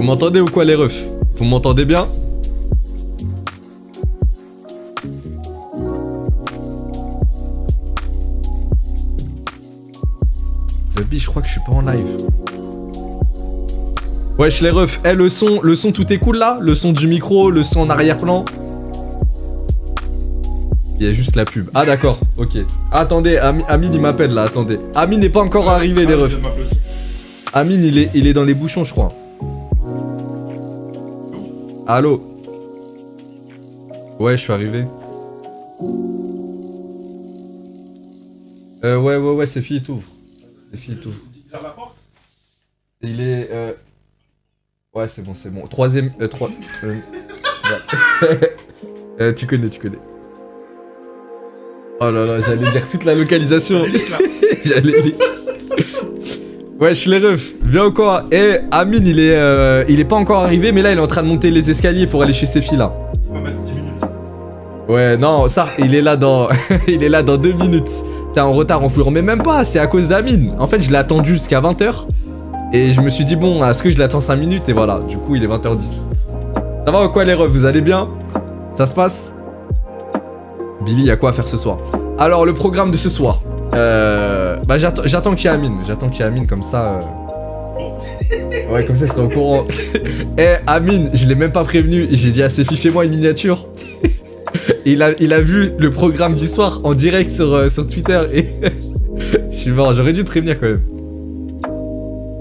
Vous m'entendez ou quoi les refs? Vous m'entendez bien? Zabi, je crois que je suis pas en live. Wesh les refs, le son tout est cool là? Le son du micro, le son en arrière-plan? Il y a juste la pub. Ah d'accord, ok. Attendez, Amine il m'appelle là, attendez. Amine n'est pas encore arrivé les refs. Amine il est dans les bouchons je crois. Allô? Ouais, je suis arrivé. Ouais, c'est fini, t'ouvre. C'est fini, t'ouvre. Il est... Ouais, c'est bon. Troisième... tu connais. Oh là là, j'allais dire toute la localisation. J'allais dire... Wesh les refs, viens ou quoi? Amine il est pas encore arrivé mais là il est en train de monter les escaliers pour aller chez ses filles là. Il va mettre 10 minutes. Ouais non ça il est là dans 2 minutes. T'es en retard en foulure mais même pas, c'est à cause d'Amine. En fait je l'ai attendu jusqu'à 20h et je me suis dit bon est-ce que je l'attends 5 minutes et voilà du coup il est 20h10. Ça va ou quoi les refs, vous allez bien? Ça se passe? Billy y'a quoi à faire ce soir? Alors le programme de ce soir. Bah j'attends qu'il y ait Amine, comme ça ouais comme ça il sera au courant. Amine, je l'ai même pas prévenu, j'ai dit à ses filles fais-moi une miniature. il a vu le programme du soir en direct sur Twitter et je suis mort, j'aurais dû le prévenir quand même.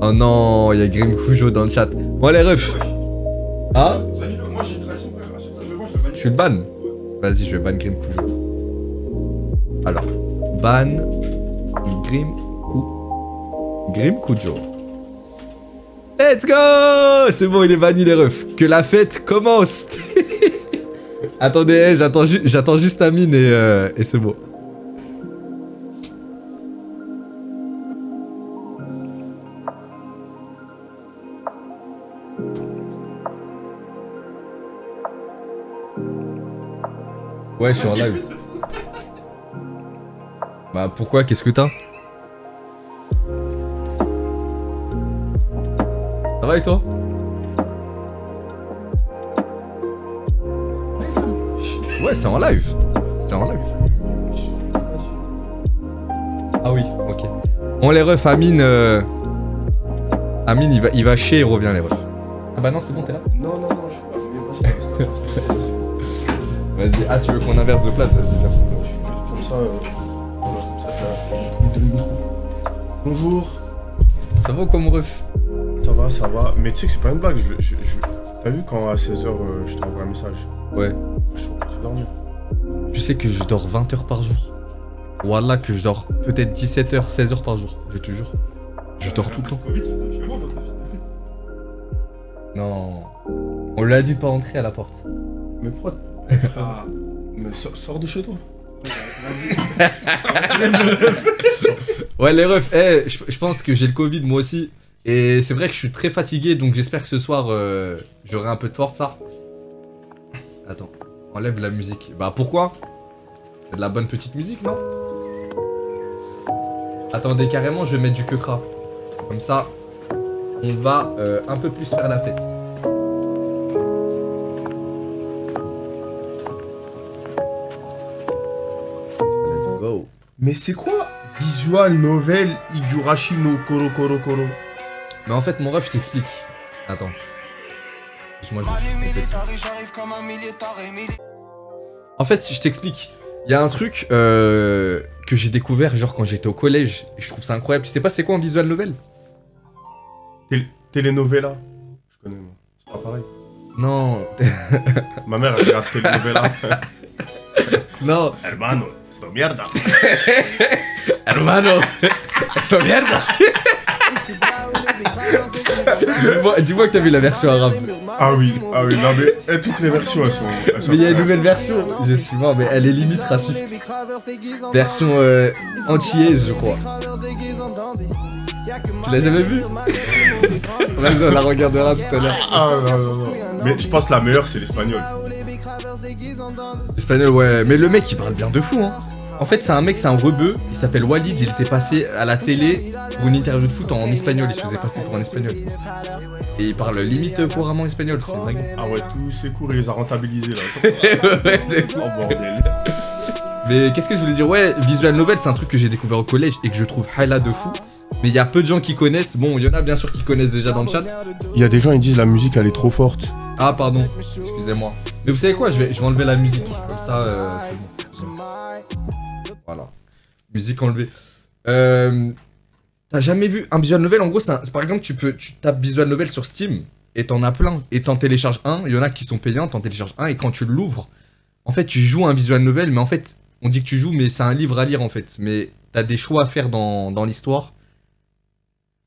Oh non, il y a Grim Kujo dans le chat. Bon les refs. Hein? Moi j'ai une tradition quand même, à chaque fois que je le vois, je le bannis. Tu le ban? Vas-y, je vais ban Grim Kujo. Alors, ban Grim Kujo. Let's go! C'est bon, il est banni les refs. Que la fête commence. Attendez, j'attends juste Amine et c'est bon. Ouais, je suis en live. Bah pourquoi? Qu'est-ce que t'as? Ça va et toi? Ouais, c'est en live. Ah oui, ok. Bon les refs, Amine il va chier et revient les refs. Ah bah non c'est bon, t'es là? Non, je suis pas venu. Vas-y, ah tu veux qu'on inverse de place? Vas-y, viens. Je suis comme ça, voilà, comme ça, t'as le micro. Bonjour. Ça va ou quoi mon ref? Ça va, mais tu sais que c'est pas une blague, t'as vu quand à 16h je t'envoie un message? Ouais. Je suis parti dormir. Tu sais que je dors 20 heures par jour. Wallah que je dors peut-être 17 heures, 16 heures par jour, je te jure. Je dors tout le temps. Covid, chez moi, dans ta fils de pute. Non. On lui a dit de pas rentrer à la porte. Mais pourquoi? Mais sors de chez toi. Ouais les refs, je pense que j'ai le Covid moi aussi. Et c'est vrai que je suis très fatigué donc j'espère que ce soir j'aurai un peu de force ça. Attends, enlève la musique. Bah pourquoi? C'est de la bonne petite musique non? Attendez carrément je vais mettre du quecra. Comme ça on va un peu plus faire la fête. Let's go. Mais c'est quoi? Visual novel Higurashi no Koro Koro Koro. Mais en fait mon ref je t'explique. Attends. Moi, en fait je t'explique. Il y a un truc que j'ai découvert genre quand j'étais au collège. Et je trouve ça incroyable. Tu sais pas c'est quoi un visual novel? Telenovela. Je connais moi. C'est pas pareil. Non. Ma mère elle regarde telenovela. Non. Hermano, sto mierda. Hermano, sto mierda. Dis-moi que t'as vu la version arabe. Ah oui, non mais toutes les versions elles sont mais il y a une nouvelle version, je suis mort, mais elle est limite raciste. Version antillaise, je crois. Tu l'as jamais vu? Vas-y, on la regardera tout à l'heure. Ah non. Mais je pense que la meilleure c'est l'espagnol. Espagnol, ouais, mais le mec il parle bien de fou, hein. En fait, c'est un mec, c'est un rebeu, il s'appelle Walid, il était passé à la télé pour une interview de foot en espagnol, il se faisait passer pour un espagnol. Et il parle limite couramment espagnol, c'est dingue. Ah ouais, tous ces cours, il les a rentabilisés là. Ouais, Oh bordel. mais qu'est-ce que je voulais dire? Ouais, visual novel, c'est un truc que j'ai découvert au collège et que je trouve highlight de fou. Mais il y a peu de gens qui connaissent. Bon, il y en a bien sûr qui connaissent déjà dans le chat. Il y a des gens, ils disent la musique, elle est trop forte. Ah, pardon, excusez-moi. Mais vous savez quoi? Je vais enlever la musique. Comme ça, c'est bon. Voilà. Musique enlevée. T'as jamais vu un visual novel? En gros, par exemple, tu tapes visual novel sur Steam et t'en as plein. Et t'en télécharges un. Il y en a qui sont payants, t'en télécharges un. Et quand tu l'ouvres, en fait, tu joues un visual novel. Mais en fait, on dit que tu joues, mais c'est un livre à lire en fait. Mais t'as des choix à faire dans l'histoire.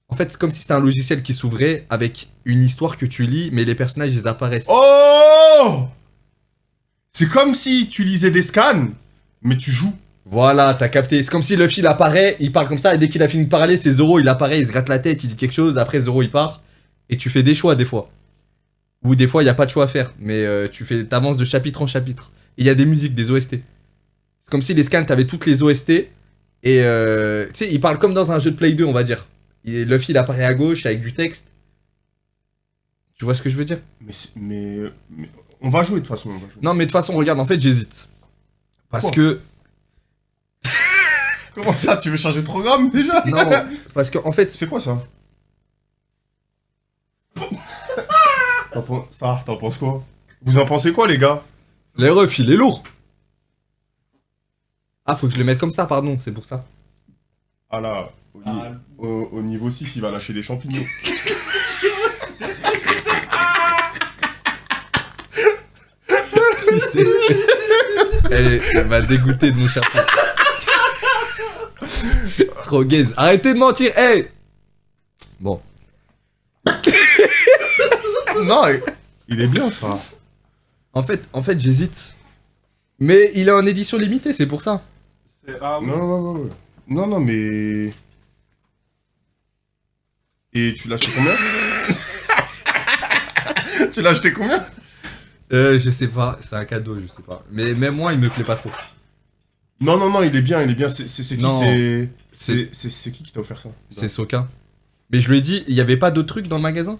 En fait, c'est comme si c'était un logiciel qui s'ouvrait avec une histoire que tu lis, mais les personnages, ils apparaissent. Oh! C'est comme si tu lisais des scans, mais tu joues. Voilà, t'as capté. C'est comme si le fil apparaît, il parle comme ça, et dès qu'il a fini de parler, c'est Zoro, il apparaît, il se gratte la tête, il dit quelque chose, après Zoro, il part. Et tu fais des choix, des fois. Ou des fois, il n'y a pas de choix à faire, mais t'avances de chapitre en chapitre. Et il y a des musiques, des OST. C'est comme si les scans, t'avais toutes les OST, et tu sais, il parle comme dans un jeu de Play 2, on va dire. Le fil apparaît à gauche avec du texte. Tu vois ce que je veux dire? Mais on va jouer de toute façon. On va jouer. Non, mais de toute façon, regarde, en fait, j'hésite. Parce que... Comment ça, tu veux changer de programme déjà? Non, parce que en fait... C'est quoi ça? Ça, t'en penses quoi? Vous en pensez quoi, les gars? Les refs, il est lourd. Ah, faut que je le mette comme ça, pardon, c'est pour ça. Ah là, au niveau 6, il va lâcher des champignons. Elle m'a dégoûté de mon chapeau. Trop gaze. Arrêtez de mentir, hey. Bon. Non, il est bien ça. En fait, j'hésite. Mais il est en édition limitée, c'est pour ça. Ah, oui. Non, mais... Et tu l'as acheté combien? Tu l'as acheté combien? Je sais pas, c'est un cadeau, je sais pas. Mais même moi, il me plaît pas trop. Non, il est bien. C'est qui? C'est qui t'a offert ça? C'est Soka. Mais je lui ai dit, il y avait pas d'autres trucs dans le magasin?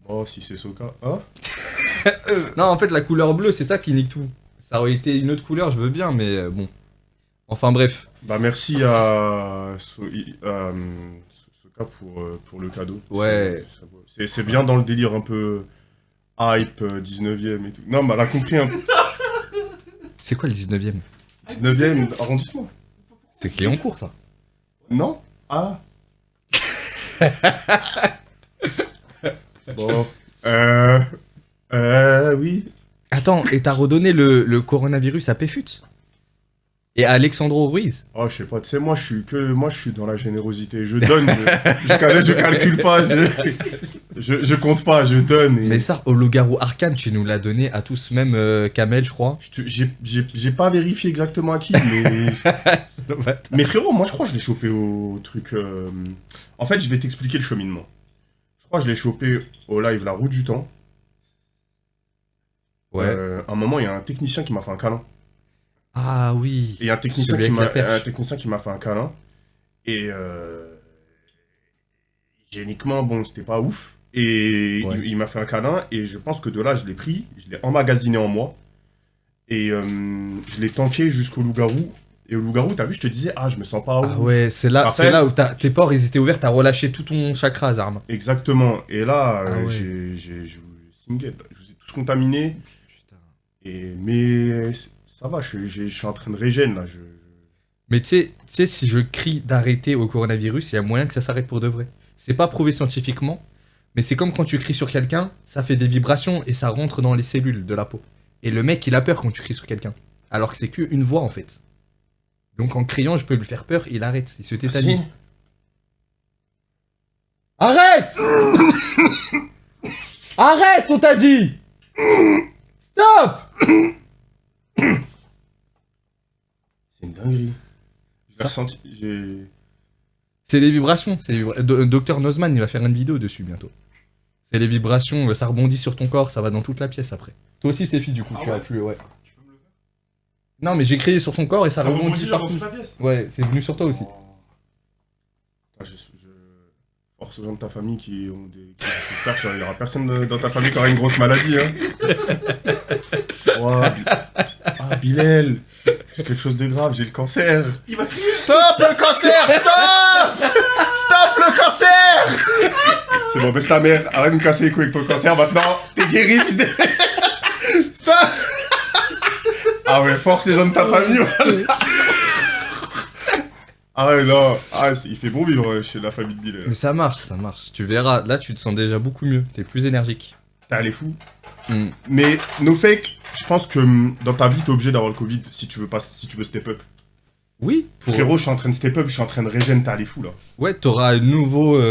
Oh, si c'est Soka. Hein? Non, en fait, la couleur bleue, c'est ça qui nique tout. Ça aurait été une autre couleur, je veux bien, mais bon. Enfin, bref. Bah, merci à Soka pour le cadeau. Ouais. C'est bien dans le délire un peu hype, 19ème et tout. Non, mais elle a compris un peu. C'est quoi le 19ème? 19ème arrondissement. C'est Cléoncourt, ça. Non? Ah. Bon. Oui. Attends, et t'as redonné le coronavirus à Péfut? Et à Alexandro Ruiz? Oh, je sais pas, tu sais, moi je suis dans la générosité. Je donne, je calcule pas, je compte pas, je donne. Mais ça, au loup-garou Arcane, tu nous l'as donné à tous, même Kamel, je crois. J'ai pas vérifié exactement à qui, mais... Mais frérot, moi je crois que je l'ai chopé au truc... En fait, je vais t'expliquer le cheminement. Je crois que je l'ai chopé au live La Roue du Temps. Ouais. À un moment, il y a un technicien qui m'a fait un câlin. Ah oui. Et un technicien qui m'a fait un câlin. Et hygiéniquement, bon, c'était pas ouf. Et ouais. il m'a fait un câlin. Et je pense que de là, je l'ai pris. Je l'ai emmagasiné en moi. Et je l'ai tanké jusqu'au loup-garou. Et au loup-garou, t'as vu, je te disais, je me sens pas ouf. Ah ouais, c'est là où tes pores, ils étaient ouverts, t'as relâché tout ton chakra, Zarm. Exactement. Et là, je vous single. Je vous ai tous contaminés. Putain. Mais... Ça va, je suis en train de régène là. Mais tu sais, si je crie d'arrêter au coronavirus, il y a moyen que ça s'arrête pour de vrai. C'est pas prouvé scientifiquement, mais c'est comme quand tu cries sur quelqu'un, ça fait des vibrations et ça rentre dans les cellules de la peau. Et le mec, il a peur quand tu cries sur quelqu'un. Alors que c'est qu'une voix en fait. Donc en criant, je peux lui faire peur, il arrête, il se tétanise. Arrête. Arrête, on t'a dit. Stop. C'est une dinguerie. J'ai ressenti. C'est les vibrations. Docteur Nozman, il va faire une vidéo dessus bientôt. C'est les vibrations, ça rebondit sur ton corps, ça va dans toute la pièce après. Toi aussi, c'est du coup, tu as pu, ouais. Tu peux me le faire? Non, mais j'ai crié sur ton corps et ça rebondit partout. Dans toute la pièce. Ouais, c'est venu sur toi aussi. Force aux gens de ta famille qui ont des... Il n'y aura personne dans ta famille qui aura une grosse maladie, hein. Ouais, ah, Bilal, j'ai quelque chose de grave, j'ai le cancer. Stop le cancer, stop. Stop le cancer. C'est bon, baisse ta mère, arrête de me casser les couilles avec ton cancer maintenant. T'es guéri, fils de... Stop. Ah ouais, force les gens de ta famille, voilà. Ah ouais, non, ah, il fait bon vivre chez la famille de Bilal. Mais ça marche. Tu verras, là tu te sens déjà beaucoup mieux, t'es plus énergique. T'es les fous. Mais no fake, je pense que dans ta vie t'es obligé d'avoir le Covid si tu veux step up. Oui. Frérot, je suis en train de step up, je suis en train de régénérer, t'es les fous là. Ouais, t'auras un nouveau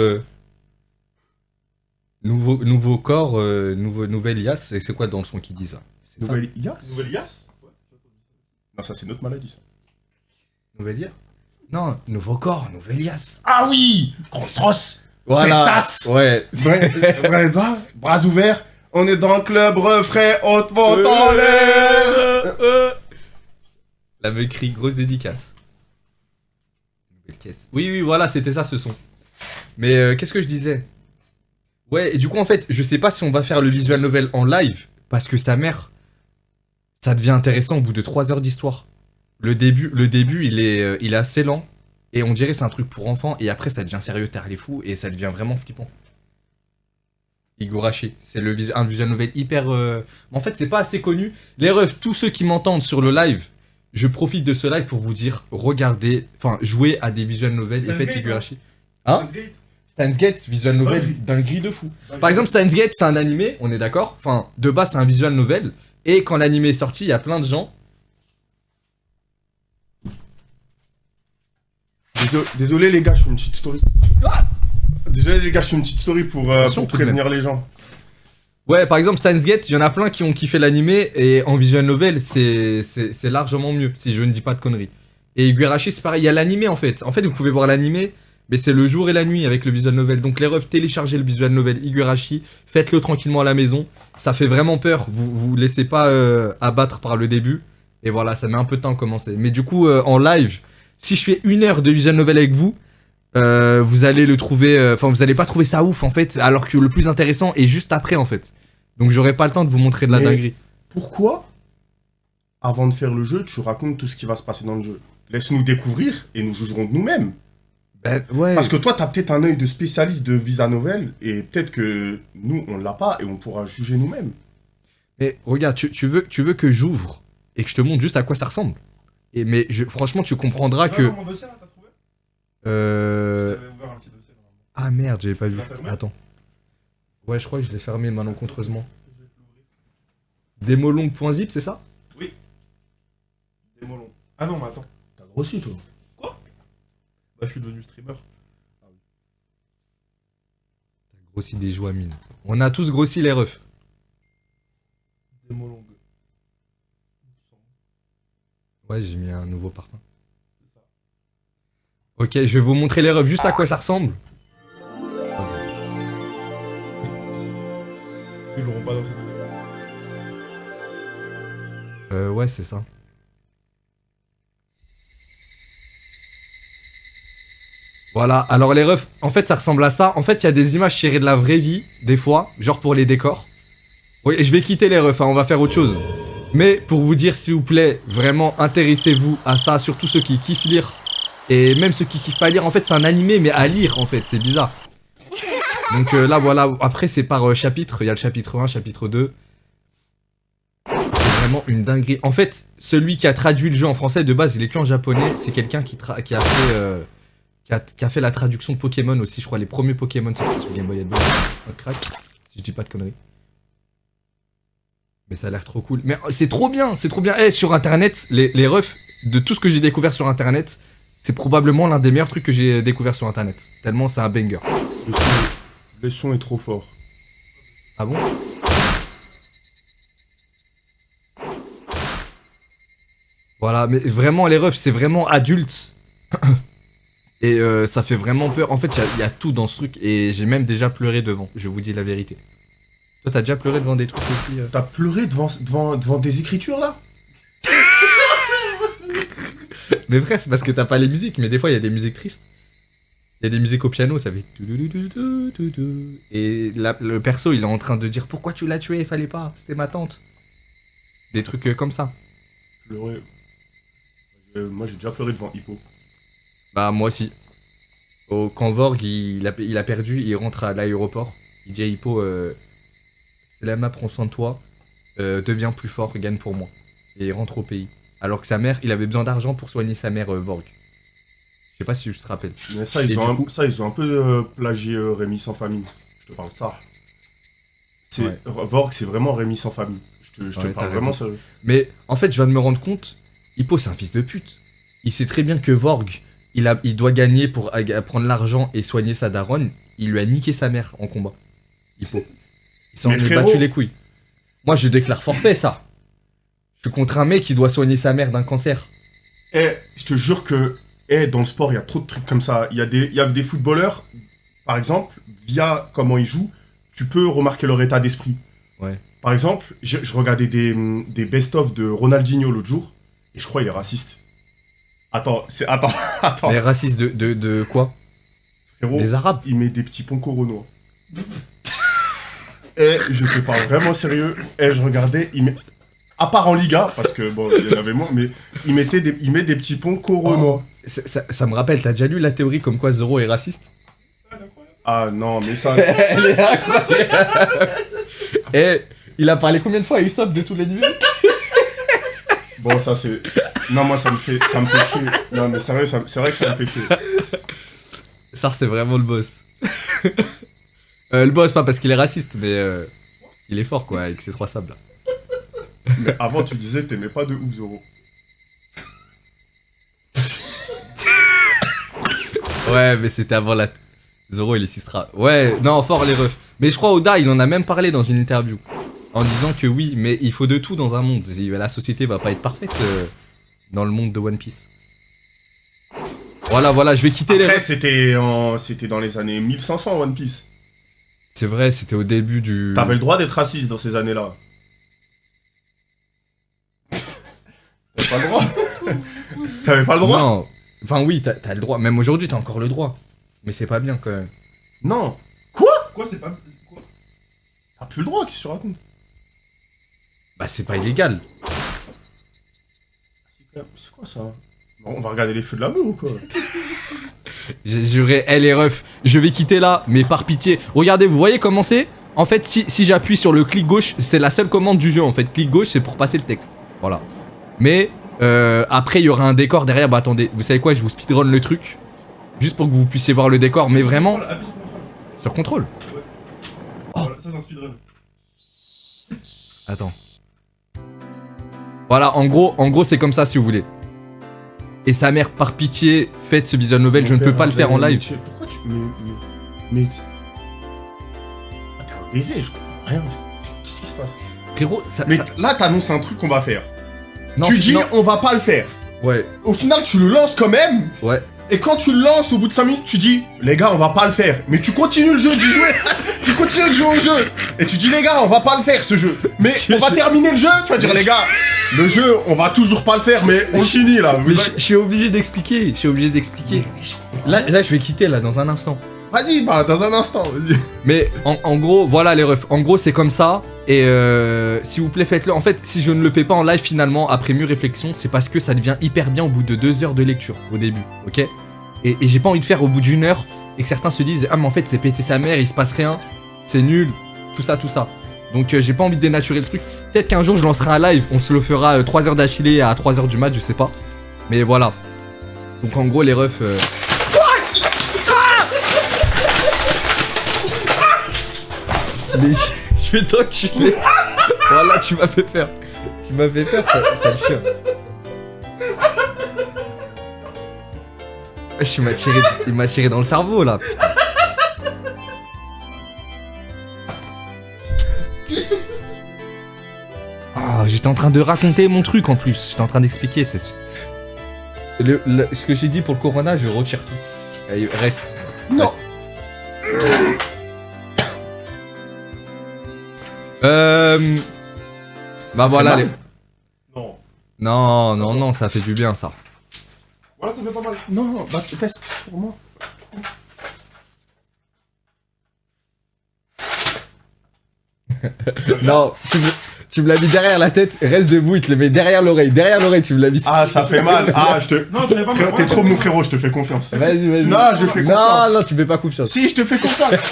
corps, nouvelle IAS. C'est quoi dans le son qui dit ça? Nouvelle IAS? Nouvelle IAS? Non, ça c'est notre maladie ça. Nouvelle IAS? Non, nouveau corps, nouvelle IAS. Ah oui! Grosse rosse! Voilà. Pétasse! Ouais. Bras ouverts, on est dans le club, refrain, on te monte en l'air! La me crie, grosse dédicace. Nouvelle caisse. Oui, voilà, c'était ça ce son. Mais qu'est-ce que je disais? Ouais, et du coup, en fait, je sais pas si on va faire le visual novel en live, parce que sa mère, ça devient intéressant au bout de 3 heures d'histoire. Le début, il est assez lent, et on dirait c'est un truc pour enfants, et après ça devient sérieux, t'as les fous, et ça devient vraiment flippant. Higurashi, c'est un visual novel hyper... En fait, c'est pas assez connu. Les refs, tous ceux qui m'entendent sur le live, je profite de ce live pour vous dire, regardez, enfin, jouez à des visual novels et faites Higurashi. Hein? Steins Gate, visual novel dinguerie de fou. Par exemple, Steins Gate, c'est un animé, on est d'accord? Enfin, de base, c'est un visual novel, et quand l'animé est sorti, il y a plein de gens... Désolé les gars, je fais une petite story. Désolé les gars, je fais une petite story pour prévenir les gens. Ouais, par exemple, Steins Gate, il y en a plein qui ont kiffé l'animé, et en visual novel, c'est largement mieux, si je ne dis pas de conneries. Et Higurashi, c'est pareil, il y a l'animé en fait. En fait, vous pouvez voir l'animé, mais c'est le jour et la nuit avec le visual novel. Donc les refs, téléchargez le visual novel Higurashi, faites-le tranquillement à la maison. Ça fait vraiment peur, vous laissez pas abattre par le début. Et voilà, ça met un peu de temps à commencer. Mais du coup, en live... Si je fais 1 heure de visual novel avec vous, vous allez le trouver... Enfin, vous allez pas trouver ça ouf, en fait, alors que le plus intéressant est juste après, en fait. Donc j'aurai pas le temps de vous montrer de la dinguerie. Pourquoi, avant de faire le jeu, tu racontes tout ce qui va se passer dans le jeu? Laisse-nous découvrir et nous jugerons de nous-mêmes. Ben, ouais. Parce que toi, t'as peut-être un œil de spécialiste de visual novel, et peut-être que nous, on l'a pas, et on pourra juger nous-mêmes. Mais regarde, tu veux que j'ouvre et que je te montre juste à quoi ça ressemble? Mais franchement, tu comprendras que... Mon dossier, là, t'as trouvé? J'avais ouvert un petit dossier, normalement. Ah merde, j'avais pas vu. fermé? Attends. Ouais, je crois que je l'ai fermé malencontreusement. Démolong.zip, c'est ça? Oui. Démolong. Ah non, mais attends. T'as grossi, toi. Bah, je suis devenu streamer. T'as grossi des joues à mine. On a tous grossi les refs. Démolong. Ouais, j'ai mis un nouveau parfum. Ok, je vais vous montrer les refs, juste à quoi ça ressemble. Ils l'auront pas dans cette vidéo. Ouais, c'est ça. Voilà, alors les refs, en fait ça ressemble à ça. En fait, il y a des images tirées de la vraie vie, des fois, genre pour les décors. Oui, je vais quitter les refs, hein, on va faire autre chose. Mais pour vous dire, s'il vous plaît, vraiment intéressez-vous à ça, surtout ceux qui kiffent lire. Et même ceux qui kiffent pas lire, en fait c'est un animé, mais à lire en fait, c'est bizarre. Donc là voilà, après c'est par chapitre, il y a le chapitre 1, chapitre 2. C'est vraiment une dinguerie. En fait, celui qui a traduit le jeu en français de base, il est que en japonais, c'est quelqu'un qui a fait la traduction de Pokémon aussi, je crois, les premiers Pokémon sortis sur Game Boy Advance. Un crack, si je dis pas de conneries. Mais ça a l'air trop cool. Mais c'est trop bien, c'est trop bien. Eh, sur internet, les refs, de tout ce que j'ai découvert sur internet, c'est probablement l'un des meilleurs trucs que j'ai découvert sur internet. Tellement c'est un banger. Le son est trop fort. Ah bon? Voilà, mais vraiment les refs, c'est vraiment adulte. Et ça fait vraiment peur. En fait, il y a tout dans ce truc et j'ai même déjà pleuré devant, je vous dis la vérité. Toi, t'as déjà pleuré devant des trucs aussi T'as pleuré devant des écritures, là? Mais frère, c'est parce que t'as pas les musiques, mais des fois, il y a des musiques tristes. Il y a des musiques au piano, ça fait... Et là, le perso, il est en train de dire « Pourquoi tu l'as tué? Il fallait pas, c'était ma tante. » Des trucs comme ça. Pleurer. Moi, j'ai déjà pleuré devant Hippo. Bah, moi aussi. Quand Vorg, il a perdu, il rentre à l'aéroport. Il dit à Hippo Selema, prends soin de toi. Deviens plus fort, gagne pour moi. Et il rentre au pays. Alors que sa mère, il avait besoin d'argent pour soigner sa mère, Vorg. Je sais pas si tu te rappelles. Mais ça, ils ont un peu plagié Rémi sans famille. Je te parle de ça. Ouais. Vorg, c'est vraiment Rémi sans famille. Je te parle vraiment sérieux. Mais en fait, je viens de me rendre compte, Hippo, c'est un fils de pute. Il sait très bien que Vorg, il doit gagner pour prendre l'argent et soigner sa daronne. Il lui a niqué sa mère en combat. Hippo. Il s'en est battu les couilles. Moi, je déclare forfait, ça. Je suis contre un mec qui doit soigner sa mère d'un cancer. Eh, je te jure que dans le sport, il y a trop de trucs comme ça. Il y a des footballeurs, par exemple, via comment ils jouent, tu peux remarquer leur état d'esprit. Ouais. Par exemple, je regardais des best-of de Ronaldinho l'autre jour, et je crois qu'il est raciste. Attends. Mais raciste de quoi? Frérot, des Arabes. Il met des petits ponts coronois. Et je te parle vraiment sérieux. Et je regardais, à part en Liga, parce que bon, il y en avait moins, mais il met des petits ponts coronois. Ça me rappelle, t'as déjà lu la théorie comme quoi Zoro est raciste? Ah non, mais ça... Elle est incroyable. Et il a parlé combien de fois à Usopp de tous les niveaux? Bon, ça c'est... Non, moi ça me fait chier. Non, mais sérieux, c'est vrai que ça me fait chier. Ça, c'est vraiment le boss. Le boss, pas parce qu'il est raciste, mais il est fort, quoi, avec ses 3 sables. Mais avant, tu disais que t'aimais pas de ouf Zoro. Ouais, mais c'était avant la... Zoro, il est Sistra. Ouais, non, fort les refs. Mais je crois Oda, il en a même parlé dans une interview. En disant que oui, mais il faut de tout dans un monde. La société va pas être parfaite dans le monde de One Piece. Voilà, je vais quitter Après, les... c'était dans les années 1500 One Piece. C'est vrai, c'était au début du... T'avais le droit d'être raciste dans ces années-là. T'avais pas le droit. T'avais pas le droit. Non. Enfin oui, t'as le droit. Même aujourd'hui, t'as encore le droit. Mais c'est pas bien quand même. Non. Quoi? Quoi, c'est pas. Quoi? T'as plus le droit, qu'est-ce que tu racontes? Bah c'est pas illégal. C'est quoi ça? Bon, on va regarder les feux de l'amour ou quoi? J'ai juré, les refs, je vais quitter là, mais par pitié. Regardez, vous voyez comment c'est? En fait, si j'appuie sur le clic gauche, c'est la seule commande du jeu en fait. Clic gauche, c'est pour passer le texte. Voilà. Mais après, il y aura un décor derrière. Bah attendez, vous savez quoi? Je vous speedrun le truc. Juste pour que vous puissiez voir le décor, mais vraiment... Appuie sur Sur contrôle. contrôle. Ouais. Oh. Voilà, ça c'est un speedrun. Attends. Voilà, en gros c'est comme ça si vous voulez. Et sa mère, par pitié, faites ce visual novel, je ne peux pas le faire en live. Pourquoi tu... Mais... Ah, t'es un baiser, je comprends rien. Qu'est-ce qui se passe? Frérot, ça... Mais là, t'annonces un truc qu'on va faire. Non, tu dis, non. on va pas le faire. Ouais, Au final, tu le lances quand même. ouais. Et quand tu le lances au bout de 5 minutes, tu dis, les gars, on va pas le faire. Mais tu continues le jeu d'y jouer. Tu continues de jouer au jeu. Et tu dis, les gars, on va pas le faire ce jeu. Mais on va terminer le jeu. Tu vas dire, les gars, le jeu, on va toujours pas le faire, mais on le finit là. Mais je suis obligé d'expliquer, Là, je vais quitter là, dans un instant. Vas-y, bah, dans un instant. Vas-y. Mais en gros, voilà les refs. En gros, c'est comme ça. Et s'il vous plaît, faites-le. En fait, si je ne le fais pas en live finalement, après mûre réflexion, c'est parce que ça devient hyper bien au bout de 2 heures de lecture, au début, ok? Et j'ai pas envie de faire au bout d'1 heure et que certains se disent, ah mais en fait c'est péter sa mère, il se passe rien, c'est nul, tout ça. Donc j'ai pas envie de dénaturer le truc. Peut-être qu'un jour je lancerai un live, on se le fera 3 heures d'affilée à 3 heures du mat, je sais pas. Mais voilà. Donc en gros les refs... Mais je vais t'enculer. Voilà, tu m'as fait peur. Ça le chien. Il m'a tiré dans le cerveau là. Putain. Ah, j'étais en train de raconter mon truc en plus. J'étais en train d'expliquer. C'est ce que j'ai dit pour le corona, je retire tout. Allez, reste. Non. Bah voilà les... Non. Non, ça fait du bien ça. Voilà, ça fait pas mal. Non, bah, teste pour moi. Non, tu me l'as mis derrière la tête, reste debout, il te le met derrière l'oreille, tu me l'as mis. Ah, ça fait mal. Ah, je te. Non, j'avais pas Frérot, t'es trop mon frérot, je te fais confiance. Vas-y, vas-y. Non, je fais confiance. Non, tu me fais pas confiance. Si, je te fais confiance.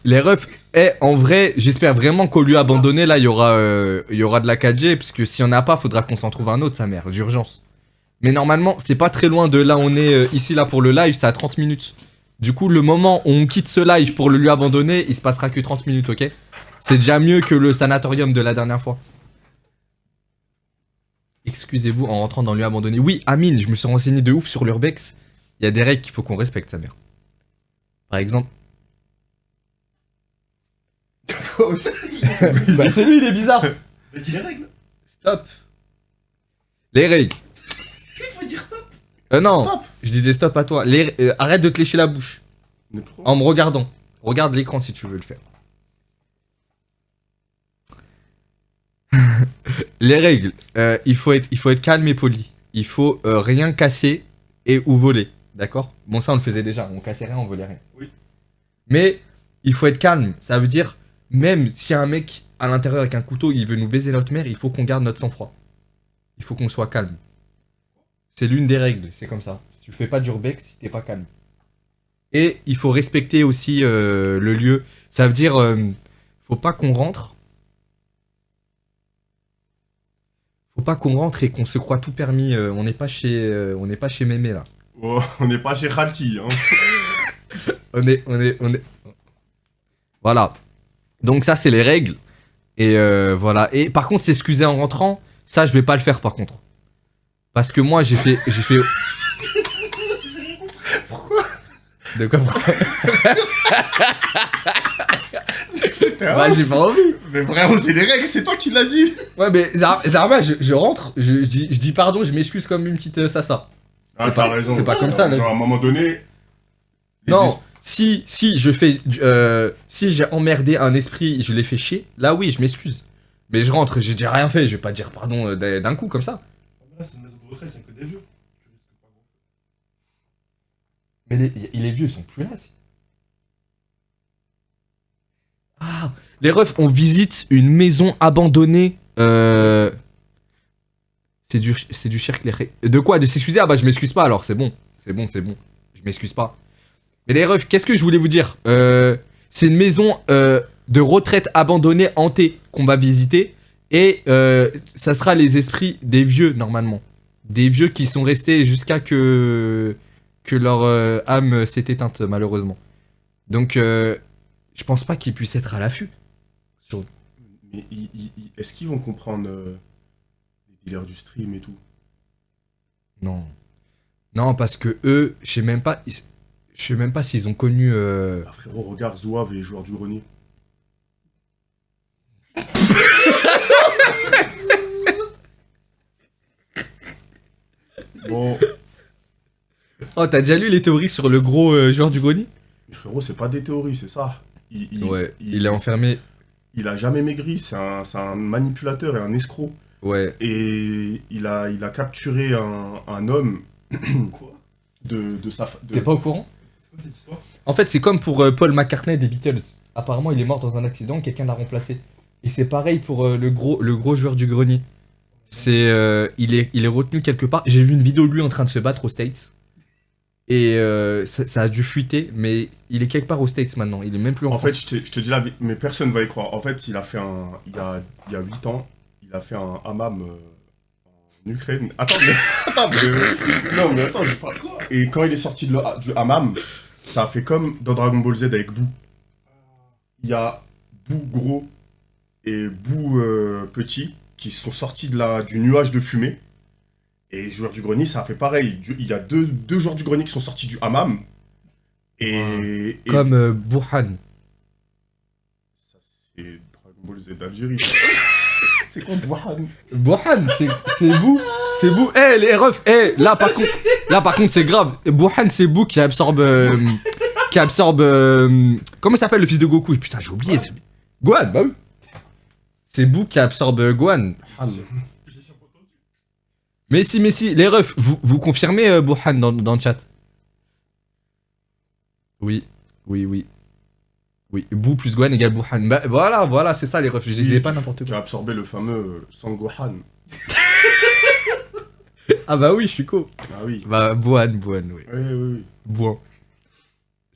Les refs, en vrai, j'espère vraiment qu'au lieu abandonné, là, il y aura de la 4G, parce que s'il y en a pas, faudra qu'on s'en trouve un autre, sa mère, d'urgence. Mais normalement, c'est pas très loin de là où on est ici, là, pour le live, c'est à 30 minutes. Du coup, le moment où on quitte ce live pour le lieu abandonné, il se passera que 30 minutes, ok? C'est déjà mieux que le sanatorium de la dernière fois. Excusez-vous en rentrant dans le lieu abandonné. Oui, Amine, je me suis renseigné de ouf sur l'urbex. Il y a des règles qu'il faut qu'on respecte, sa mère. Par exemple... Bah c'est lui, il est bizarre. Mais dis les règles. Stop. Les règles. Il faut dire stop. Non, Stop. je disais stop à toi. Arrête de te lécher la bouche Mais pourquoi en me regardant. Regarde l'écran si tu veux le faire. Les règles. Il faut être calme et poli. Il faut rien casser et ou voler. D'accord? Bon, ça on le faisait déjà. On cassait rien, on volait rien. Oui. Mais il faut être calme. Ça veut dire, même s'il y a un mec à l'intérieur avec un couteau, il veut nous baiser notre mère, il faut qu'on garde notre sang-froid. Il faut qu'on soit calme. C'est l'une des règles, c'est comme ça. Tu fais pas d'urbex si t'es pas calme. Et il faut respecter aussi le lieu. Ça veut dire, faut pas qu'on rentre. Faut pas qu'on rentre et qu'on se croit tout permis. On n'est pas chez Mémé là. Oh, on n'est pas chez Khalti, hein. On est. Voilà. Donc ça c'est les règles. Et voilà. Et par contre s'excuser en rentrant, ça je vais pas le faire par contre. Parce que moi j'ai fait. Pourquoi? De quoi? Bah Ouais, j'ai pas envie. mais frérot, c'est les règles, c'est toi qui l'as dit. Ouais mais Zarma, je rentre, je dis pardon, je m'excuse comme une petite sasa. Ah, C'est pas- t'as raison. c'est pas comme ça, Genre, là. à un moment donné. les Non, es- si j'ai emmerdé un esprit, je l'ai fait chier, là oui je m'excuse. Mais je rentre, j'ai déjà rien fait, je vais pas dire pardon d'un coup comme ça. Là, c'est une maison de retraite, il y a que des vieux. Tu risques pas grand-chose. Mais les vieux ils sont plus là. Ah, les refs, on visite une maison abandonnée. C'est du cirque. De quoi? De s'excuser? Ah bah je m'excuse pas alors, c'est bon. C'est bon. Je m'excuse pas. Mais les refs, qu'est-ce que je voulais vous dire? C'est une maison de retraite abandonnée hantée qu'on va visiter. Et ça sera les esprits des vieux normalement. Des vieux qui sont restés jusqu'à que leur âme s'est éteinte malheureusement. Donc je pense pas qu'ils puissent être à l'affût. Mais est-ce qu'ils vont comprendre les dealers du stream et tout? Non. Non, parce que eux, je sais même pas s'ils ont connu. Ah, frérot, regarde Zouave et joueur du grenier. Bon, Oh, t'as déjà lu les théories sur le gros joueur du grenier? mais frérot, c'est pas des théories, c'est ça. Ouais, il est enfermé. Il a jamais maigri, c'est un manipulateur et un escroc. Ouais. Et il a capturé un homme Quoi? de sa... T'es pas au courant? C'est quoi cette histoire? En fait, c'est comme pour Paul McCartney des Beatles. Apparemment, il est mort dans un accident, quelqu'un l'a remplacé. Et c'est pareil pour le gros joueur du grenier. Il est retenu quelque part. J'ai vu une vidéo de lui en train de se battre aux States. Et ça a dû fuiter, mais il est quelque part aux States maintenant. Il est même plus en En France. fait, je te dis la vérité, mais personne va y croire. En fait, il a fait il y a 8 ans, il a fait un hammam en Ukraine. Attends, non, mais attends, je parle quoi? Et quand il est sorti du hammam, ça a fait comme dans Dragon Ball Z avec Boo. Il y a Boo gros et Boo petit qui sont sortis du nuage de fumée. Et joueur du grenier, ça a fait pareil. Il y a deux joueurs du grenier qui sont sortis du hammam. Et Comme Burhan. ça, c'est Dragon Ball Z d'Algérie. C'est quoi Burhan? Burhan, c'est Bou. C'est Bou. Eh, les refs, là par contre, c'est grave. Burhan, c'est Bou qui absorbe. Comment s'appelle le fils de Goku? Putain, j'ai oublié. Gohan, bah oui. C'est Bou qui absorbe Gohan. J'ai pas entendu. Mais si, les refs, vous confirmez Bouhan dans le chat? Oui. Oui, Bou plus Gohan égale Bouhan. Bah voilà, c'est ça les refs, je disais pas n'importe Qui a quoi. absorbé le fameux Sangohan. Ah bah oui, je suis co. Ah oui. Bah Bouhan, oui. Oui. Bouhan.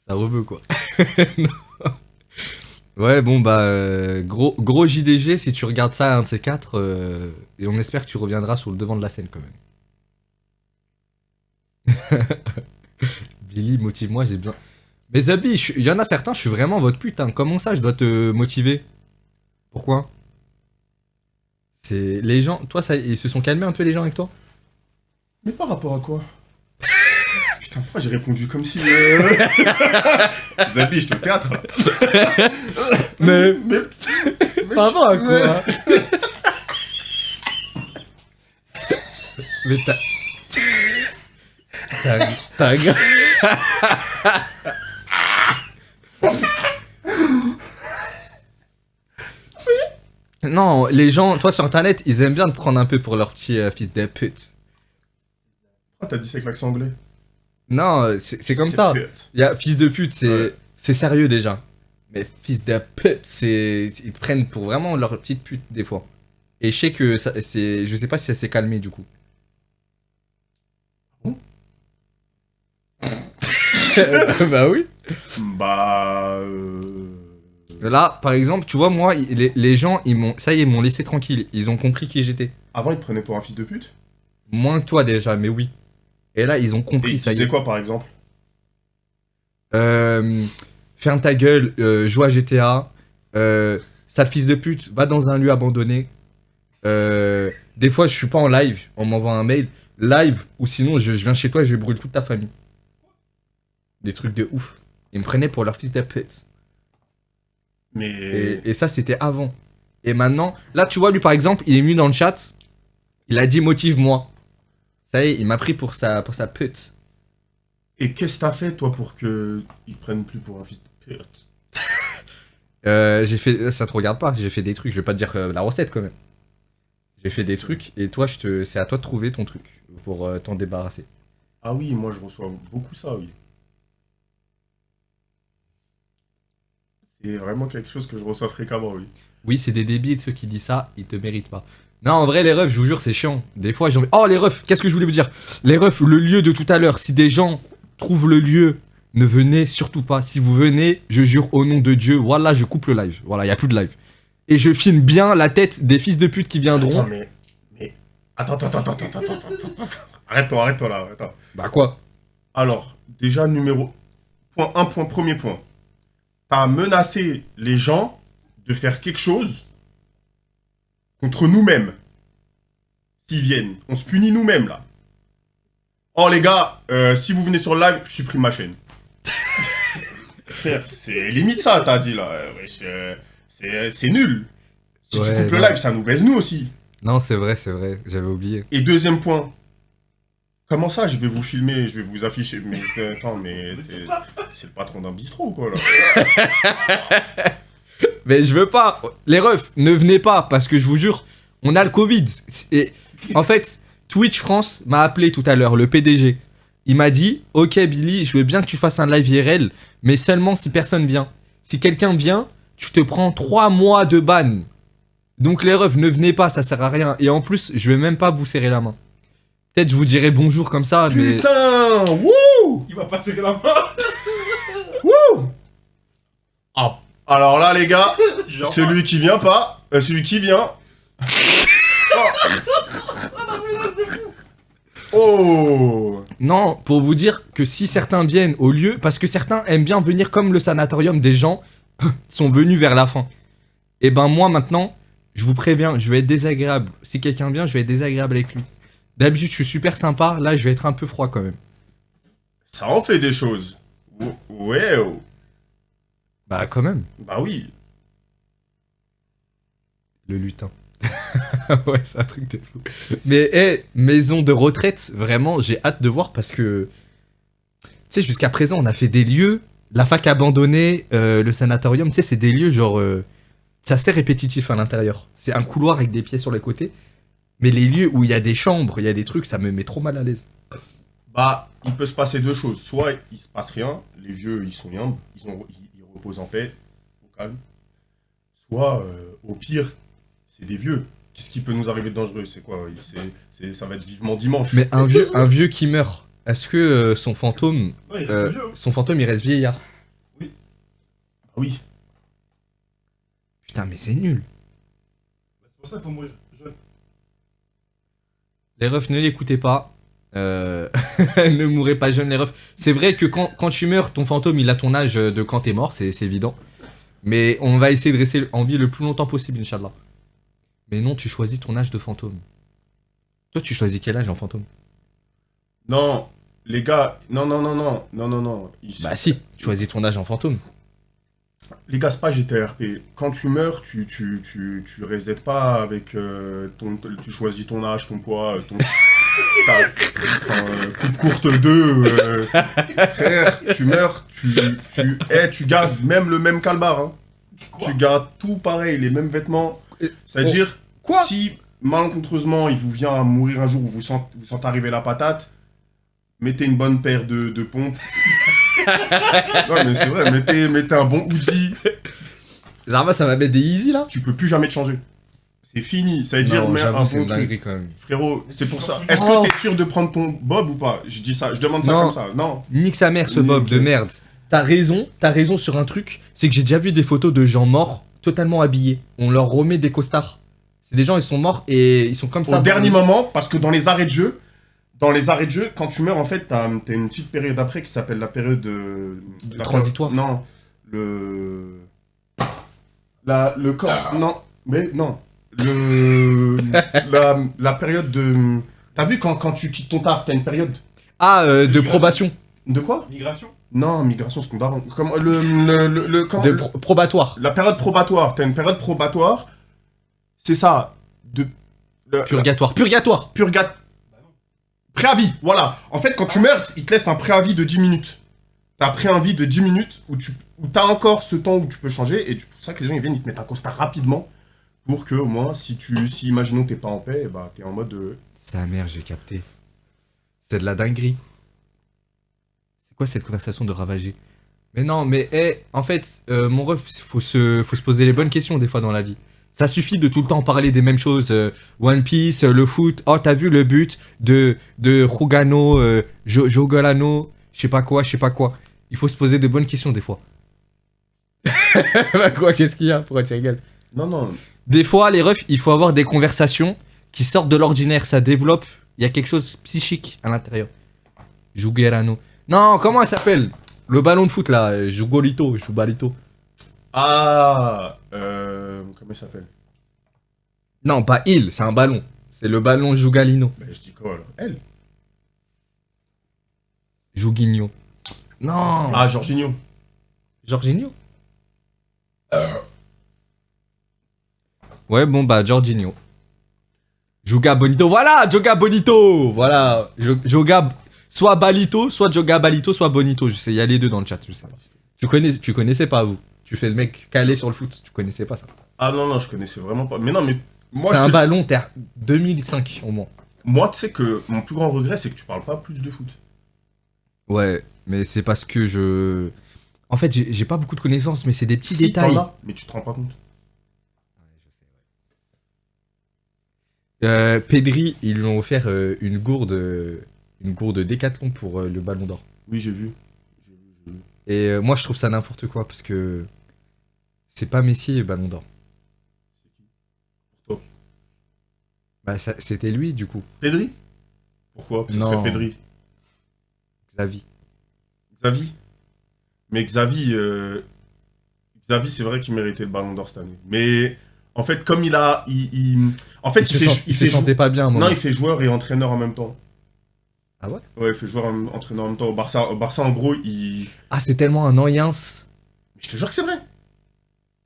Ça reveut quoi. Non. Ouais, bon bah, gros JDG, si tu regardes ça un de ces quatre, et on espère que tu reviendras sur le devant de la scène quand même. Billy, motive-moi, j'ai besoin... Mais Zabi, il y en a certains, je suis vraiment votre pute, hein. Comment ça, je dois te motiver? Pourquoi? C'est... Les gens... Toi, ça... ils se sont calmés un peu les gens avec toi? Mais par rapport à quoi? Putain, pourquoi j'ai répondu comme si... Zabi, je te théâtre, là. Mais... Mais Par rapport à quoi? Mais t'as... T'as un gars... Non, les gens, toi sur internet, ils aiment bien te prendre un peu pour leur petit fils de pute. pourquoi t'as dit ça avec l'accent anglais? Non, c'est comme ça. Il y a fils de pute, c'est sérieux déjà. Mais fils de pute, c'est... Ils te prennent pour vraiment leur petite pute des fois. Et je sais que ça, c'est... Je sais pas si ça s'est calmé du coup. Bah oui. Bah... Là, par exemple, tu vois, moi, les gens, ils m'ont... Ça y est, ils m'ont laissé tranquille. Ils ont compris qui j'étais. Avant, ils te prenaient pour un fils de pute? Moins que toi déjà, mais oui. Et là, ils ont Et compris, ils ça y disaient est. quoi, par exemple? Ferme ta gueule, joue à GTA. Sale fils de pute, va dans un lieu abandonné. Des fois, je suis pas en live, on m'envoie un mail. Live, ou sinon, je viens chez toi et je brûle toute ta famille. Des trucs de ouf. Ils me prenaient pour leur fils de pute. Mais... Et ça, c'était avant. Et maintenant, là, tu vois, lui, par exemple, il est venu dans le chat. Il a dit motive-moi. Ça y est, il m'a pris pour sa pute. Et qu'est-ce que t'as fait, toi, pour qu'ils te prennent plus pour un fils de pute? J'ai fait... Ça te regarde pas, j'ai fait des trucs. Je vais pas te dire la recette, quand même. J'ai fait des trucs, et toi, c'est à toi de trouver ton truc. Pour t'en débarrasser. Ah oui, moi, je reçois beaucoup ça, oui. C'est vraiment quelque chose que je reçois fréquemment, oui. Oui, c'est des débiles, ceux qui disent ça, ils te méritent pas. Non, en vrai, les refs, je vous jure, c'est chiant. Des fois, j'ai envie... Oh, les refs, qu'est-ce que je voulais vous dire? Les refs, le lieu de tout à l'heure, si des gens trouvent le lieu, ne venez surtout pas. Si vous venez, je jure au nom de Dieu, voilà, je coupe le live. Voilà, il y a plus de live. Et je filme bien la tête des fils de pute qui viendront. Attends, mais... Attends. Arrête-toi là, attends. Bah quoi? Alors, déjà, premier point. T'as menacé les gens de faire quelque chose contre nous-mêmes. S'ils viennent. On se punit nous-mêmes, là. Oh, les gars, si vous venez sur le live, je supprime ma chaîne. Frère, c'est limite ça, t'as dit, là. C'est nul. Si tu Ouais, coupes le non. live, ça nous baise nous aussi. Non, c'est vrai, j'avais oublié. Et deuxième point. Comment ça, je vais vous filmer, je vais vous afficher. Mais attends, mais c'est le patron d'un bistrot, quoi, là. Mais je veux pas. Les refs, ne venez pas, parce que je vous jure, on a le Covid. Et en fait, Twitch France m'a appelé tout à l'heure, le PDG. Il m'a dit, ok Billy, je veux bien que tu fasses un live IRL, mais seulement si personne vient. Si quelqu'un vient, tu te prends 3 mois de ban. Donc les refs, ne venez pas, ça sert à rien. Et en plus, je vais même pas vous serrer la main. Peut-être je vous dirai bonjour comme ça, mais... Putain, wouh. Il va pas serrer la main. Wouh. Ah, alors là, les gars, Genre... celui qui vient pas, celui qui vient... Oh. Non, pour vous dire que si certains viennent au lieu, parce que certains aiment bien venir comme le sanatorium des gens sont venus vers la fin. Et ben moi maintenant, je vous préviens, je vais être désagréable. Si quelqu'un vient, je vais être désagréable avec lui. D'habitude, je suis super sympa, là je vais être un peu froid quand même. Ça en fait des choses. Ouais. Oh. Bah quand même, Bah oui. le lutin. Ouais, c'est un truc de fou. Mais maison de retraite, vraiment, j'ai hâte de voir parce que... Tu sais, jusqu'à présent, on a fait des lieux, la fac abandonnée, le sanatorium, tu sais, c'est des lieux genre... c'est assez répétitif à l'intérieur. C'est un couloir avec des pieds sur les côtés. Mais les lieux où il y a des chambres, il y a des trucs, ça me met trop mal à l'aise. Bah, il peut se passer deux choses. Soit il se passe rien, les vieux ils sont humbles, ils reposent en paix, au calme. Soit, au pire, c'est des vieux. Qu'est-ce qui peut nous arriver de dangereux? C'est quoi? Ça va être vivement dimanche. Mais un vieux qui meurt, est-ce que son fantôme, Ouais, il reste vieux. son fantôme, il reste vieillard? Ah oui. Putain, mais c'est nul. C'est pour ça qu'il faut mourir jeune. Les refs, ne l'écoutez pas. Ne mourrez pas jeune, les refs. C'est vrai que quand tu meurs, ton fantôme, il a ton âge de quand t'es mort, c'est évident. Mais on va essayer de rester en vie le plus longtemps possible, Inch'Allah. Mais non, tu choisis ton âge de fantôme. Toi, tu choisis quel âge en fantôme? Non, les gars, non. Bah si, tu choisis ton âge en fantôme. Les gars, c'est pas GTRP. Quand tu meurs, tu reset pas avec tu choisis ton âge, ton poids, ton... coupe courte 2. Frère, tu meurs, tu gardes même le même calbar. Hein. Tu gardes tout pareil, les mêmes vêtements. C'est-à-dire, Quoi? si malencontreusement il vous vient à mourir un jour où vous sentez arriver la patate, mettez une bonne paire de pompes. Non mais c'est vrai, mettez un bon hoodie. Zarma, ça va mettre des easy là? Tu peux plus jamais te changer. C'est fini, ça veut dire Non, mais un j'avoue, c'est bon une truc. dinguerie quand même. Frérot, c'est pour ça. Oh. Est-ce que t'es sûr de prendre ton bob ou pas? Je dis ça, je demande ça Non. comme ça. Non. Nique sa mère ce Nique. Bob de merde. T'as raison sur un truc, c'est que j'ai déjà vu des photos de gens morts totalement habillés. On leur remet des costards. C'est des gens, ils sont morts et ils sont comme ça. Au dernier moment, parce que dans les arrêts de jeu, quand tu meurs, en fait, t'as une petite période après qui s'appelle la période la transitoire. période- Non. Le corps. Non. Mais non. La période de. T'as vu quand tu quittes ton taf, t'as une période. Ah, de probation. De quoi? Migration. Non, migration secondaire. Comment Probatoire. La période probatoire. T'as une période probatoire. C'est ça. Purgatoire. Préavis, voilà. En fait, quand tu meurs, il te laisse un préavis de 10 minutes. T'as un préavis de 10 minutes où t'as encore ce temps où tu peux changer. Et c'est pour ça que les gens ils viennent, ils te mettent un costard rapidement. Pour que, au moins, si imaginons que t'es pas en paix, bah t'es en mode. Sa mère, j'ai capté. C'est de la dinguerie. C'est quoi cette conversation de ravager? Mais non, mais en fait, mon ref, faut se poser les bonnes questions des fois dans la vie. Ça suffit de tout le temps parler des mêmes choses. One Piece, le foot. Oh, t'as vu le but de Rugano, Jogolano, je sais pas quoi. Il faut se poser de bonnes questions des fois. Bah quoi, qu'est-ce qu'il y a? Pourquoi tu rigoles? Non. Des fois, les refs, il faut avoir des conversations qui sortent de l'ordinaire. Ça développe. Il y a quelque chose de psychique à l'intérieur. Jugerano. Non, comment elle s'appelle? Le ballon de foot là, Jubalito. Ah. Comment il s'appelle? Non, pas il, c'est un ballon. C'est le ballon Jugalino. Bah, je dis quoi alors? Elle. Juguinho. Non. Ah, Jorginho. Jorginho. Ouais, bon bah, Jorginho. Joga Bonito. Voilà, Joga Bonito. Voilà. Joga. Soit Balito, soit Joga Balito, soit Bonito. Je sais, il y a les deux dans le chat, je sais pas. Tu connaissais pas, vous. Tu fais le mec calé sur le foot. Tu connaissais pas ça. Ah non, je connaissais vraiment pas. Mais non, mais. Moi, C'est un ballon, t'es à 2005 au moins. Moi, tu sais que mon plus grand regret, c'est que tu parles pas plus de foot. Ouais, mais c'est parce que je. En fait, j'ai pas beaucoup de connaissances, mais c'est des petits Si, détails. t'en as, mais tu te rends pas compte. Pedri, ils lui ont offert une gourde Décathlon pour le Ballon d'Or. Oui, j'ai vu. Et moi, je trouve ça n'importe quoi parce que c'est pas Messi le Ballon d'Or. Pour toi. Bah, c'était lui du coup. Pedri? Pourquoi? Parce que Non. ce serait Pedri. Xavi. Xavi? Mais Xavi, c'est vrai qu'il méritait le Ballon d'Or cette année. Mais en fait, comme il a, en fait, Il se sentait pas bien. à un moment. non, il fait joueur et entraîneur en même temps. Ah ouais? Ouais, il fait joueur et entraîneur en même temps. Au Barça, en gros, Ah, c'est tellement un noyens. Mais je te jure que c'est vrai.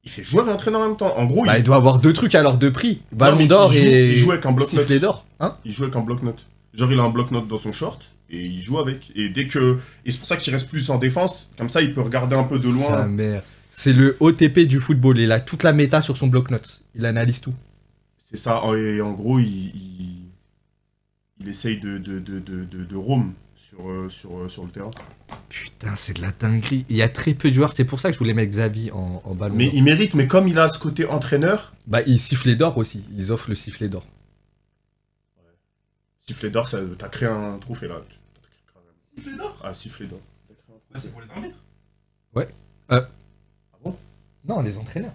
Il fait joueur et entraîneur en même temps. En gros, Bah, il doit avoir deux trucs alors de prix. Non, Ballon mais d'Or et. il joue avec un bloc-notes. sifflet d'or. Hein? Il joue avec un bloc-notes. Genre, il a un bloc-notes dans son short et il joue avec. Et c'est pour ça qu'il reste plus en défense. Comme ça, il peut regarder un peu de loin. Sa mère. C'est le OTP du football. Il a toute la méta sur son bloc-notes. Il analyse tout. C'est ça, et en gros, il essaye de roam sur le terrain. Putain, c'est de la dinguerie. Il y a très peu de joueurs, c'est pour ça que je voulais mettre Xavi en ballon Mais d'or. il mérite, mais comme il a ce côté entraîneur, Bah, il sifflet d'or aussi. Ils offrent le sifflet d'or. sifflet d'or, t'as créé un trophée là. Sifflet d'or? Ah, sifflet d'or. Bah, c'est pour les arbitres. Ah bon? Non, les entraîneurs.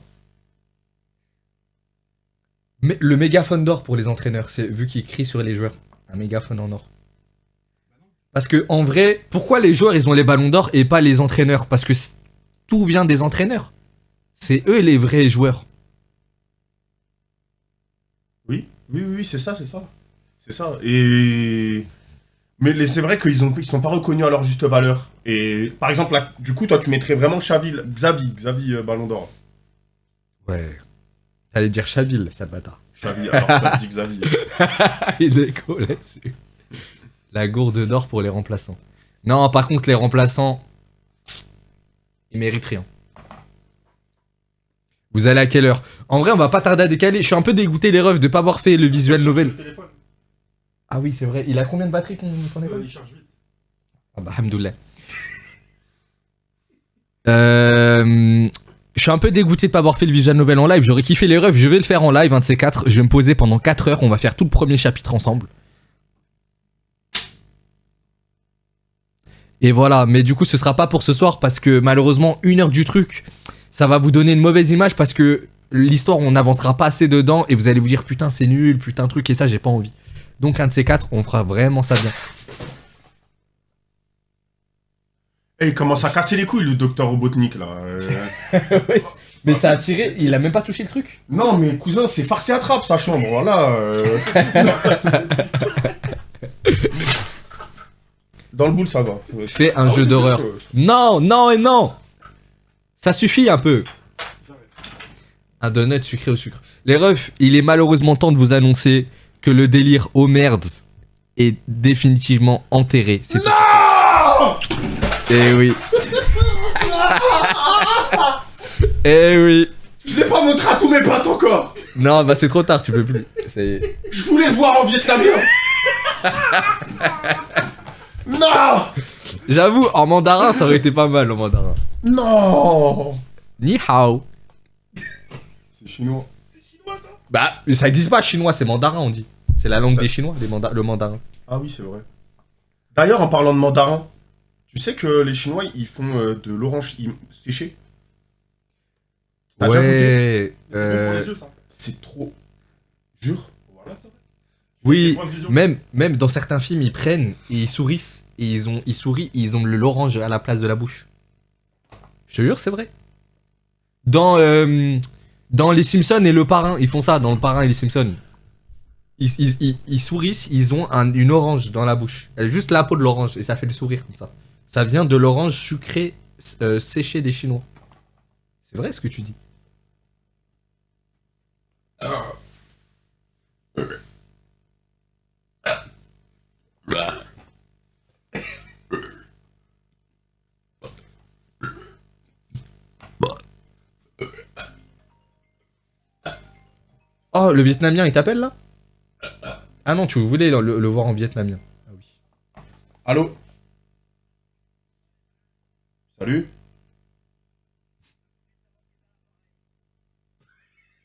Mais le mégaphone d'or pour les entraîneurs, c'est vu qu'ils crient sur les joueurs. Un mégaphone en or. Parce que en vrai, pourquoi les joueurs ils ont les ballons d'or et pas les entraîneurs? Parce que tout vient des entraîneurs. C'est eux les vrais joueurs. Oui, c'est ça. C'est ça. Et. Mais c'est vrai qu'ils sont pas reconnus à leur juste valeur. Et par exemple, là, du coup, toi, tu mettrais vraiment Xavi Ballon d'Or. Ouais. T'allais dire Chaville, ça bâtard. Xavi, alors ça se dit Xavi. Il déco là-dessus. La gourde d'or pour les remplaçants. Non, par contre, les remplaçants, ils méritent rien. Vous allez à quelle heure? En vrai, on va pas tarder à décaler. Je suis un peu dégoûté, les refs, de pas avoir fait le visuel novel. Le téléphone. Ah oui, c'est vrai. Il a combien de batterie ton école? Il charge vite. Ah bah, hamdoulilah. Je suis un peu dégoûté de pas avoir fait le visual novel en live. J'aurais kiffé les refs. Je vais le faire en live, un de ces quatre. Je vais me poser pendant 4 heures. On va faire tout le premier chapitre ensemble. Et voilà. Mais du coup, ce sera pas pour ce soir parce que malheureusement, 1 heure du truc, ça va vous donner une mauvaise image parce que l'histoire, on n'avancera pas assez dedans et vous allez vous dire putain, c'est nul, putain, truc. Et ça, j'ai pas envie. Donc, un de ces quatre, on fera vraiment ça bien. Et il commence à casser les couilles, le docteur Robotnik, là. Mais ça a tiré. Il a même pas touché le truc. Non, mais cousin, c'est farce et attrape, sa chambre, voilà. Dans le boule, ça va. Fais un jeu d'horreur. Non, non et non. Ça suffit un peu. Un donut sucré au sucre. Les refs, il est malheureusement temps de vous annoncer que le délire oh merde est définitivement enterré. C'est Non. Eh oui. Eh oui. Je l'ai pas montré à tous mes potes encore. Non, bah c'est trop tard, tu peux plus. Je voulais le voir en vietnamien. Non. J'avoue, en mandarin, ça aurait été pas mal en mandarin. Non. Ni hao. C'est chinois. C'est chinois ça? Bah, ça existe pas chinois, c'est mandarin on dit. C'est la langue des Chinois, le mandarin. Ah oui, c'est vrai. D'ailleurs, en parlant de mandarin, tu sais que les Chinois, ils font de l'orange séché. T'as déjà goûté? Ouais. C'est bon pour les yeux ça. C'est trop. Jure. Voilà, c'est vrai. Oui, Point de vision. même dans certains films, ils prennent et ils sourient et ils sourient et ils ont l'orange à la place de la bouche. Je te jure, c'est vrai. Dans Les Simpsons et le parrain, ils font ça dans le parrain et les Simpsons. Ils sourient, ils ont une orange dans la bouche. Juste la peau de l'orange et ça fait le sourire comme ça. Ça vient de l'orange sucrée séchée des Chinois. C'est vrai ce que tu dis. Oh, le vietnamien, il t'appelle là? Ah non, tu voulais le voir en vietnamien. Ah oui. Allô? Salut?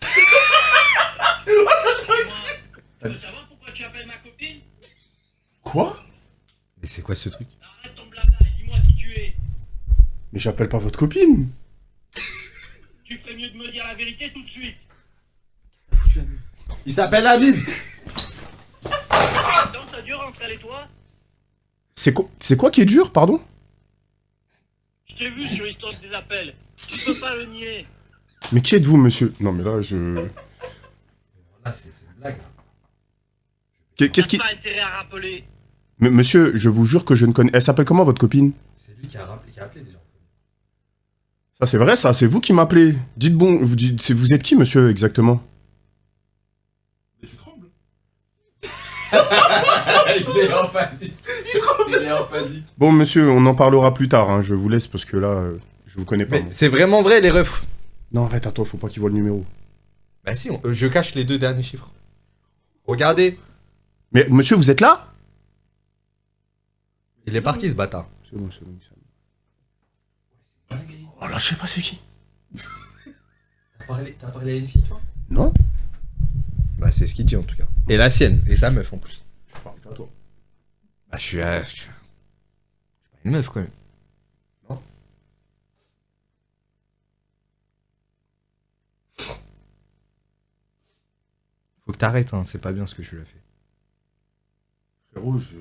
Tu veux savoir pourquoi tu appelles ma copine? Quoi? Mais c'est quoi ce truc? Arrête ton blabla et dis-moi qui tu es. Mais j'appelle pas votre copine. Tu ferais mieux de me dire la vérité tout de suite. Il s'appelle Amine. Attends, ça dure entre elle et toi? C'est quoi qui est dur, pardon? Je t'ai vu sur l'historique des appels. Tu peux pas le nier. Mais qui êtes-vous, monsieur? Non, mais là, je... Là, c'est une blague. Qu'est-ce qui... T'as pas intérêt à rappeler. Mais monsieur, je vous jure que je ne connais... Elle s'appelle comment, votre copine? C'est lui qui a appelé déjà. Ça, c'est vrai, ça? C'est vous qui m'appelez? Dites bon, vous êtes qui, monsieur, exactement? Mais tu trembles. Il est en panique. Il est en panique. Bon, monsieur, on en parlera plus tard, hein. Je vous laisse parce que là, je vous connais pas. Mais moi. c'est vraiment vrai les refs. Non, arrête, à toi, faut pas qu'il voit le numéro. Bah si, je cache les 2 derniers chiffres. Regardez. Mais monsieur, vous êtes là? Il est parti, ce bâtard. C'est bon, ça. Oh là, je sais pas c'est qui. T'as parlé à une fille, toi? Non? Bah c'est ce qu'il dit, en tout cas. Et la sienne, et sa meuf, en plus. Je parle pas à toi. Bah je suis pas une meuf, quand même. Non. Faut que t'arrêtes, hein, c'est pas bien ce que tu l'as fait. Frérot, c'est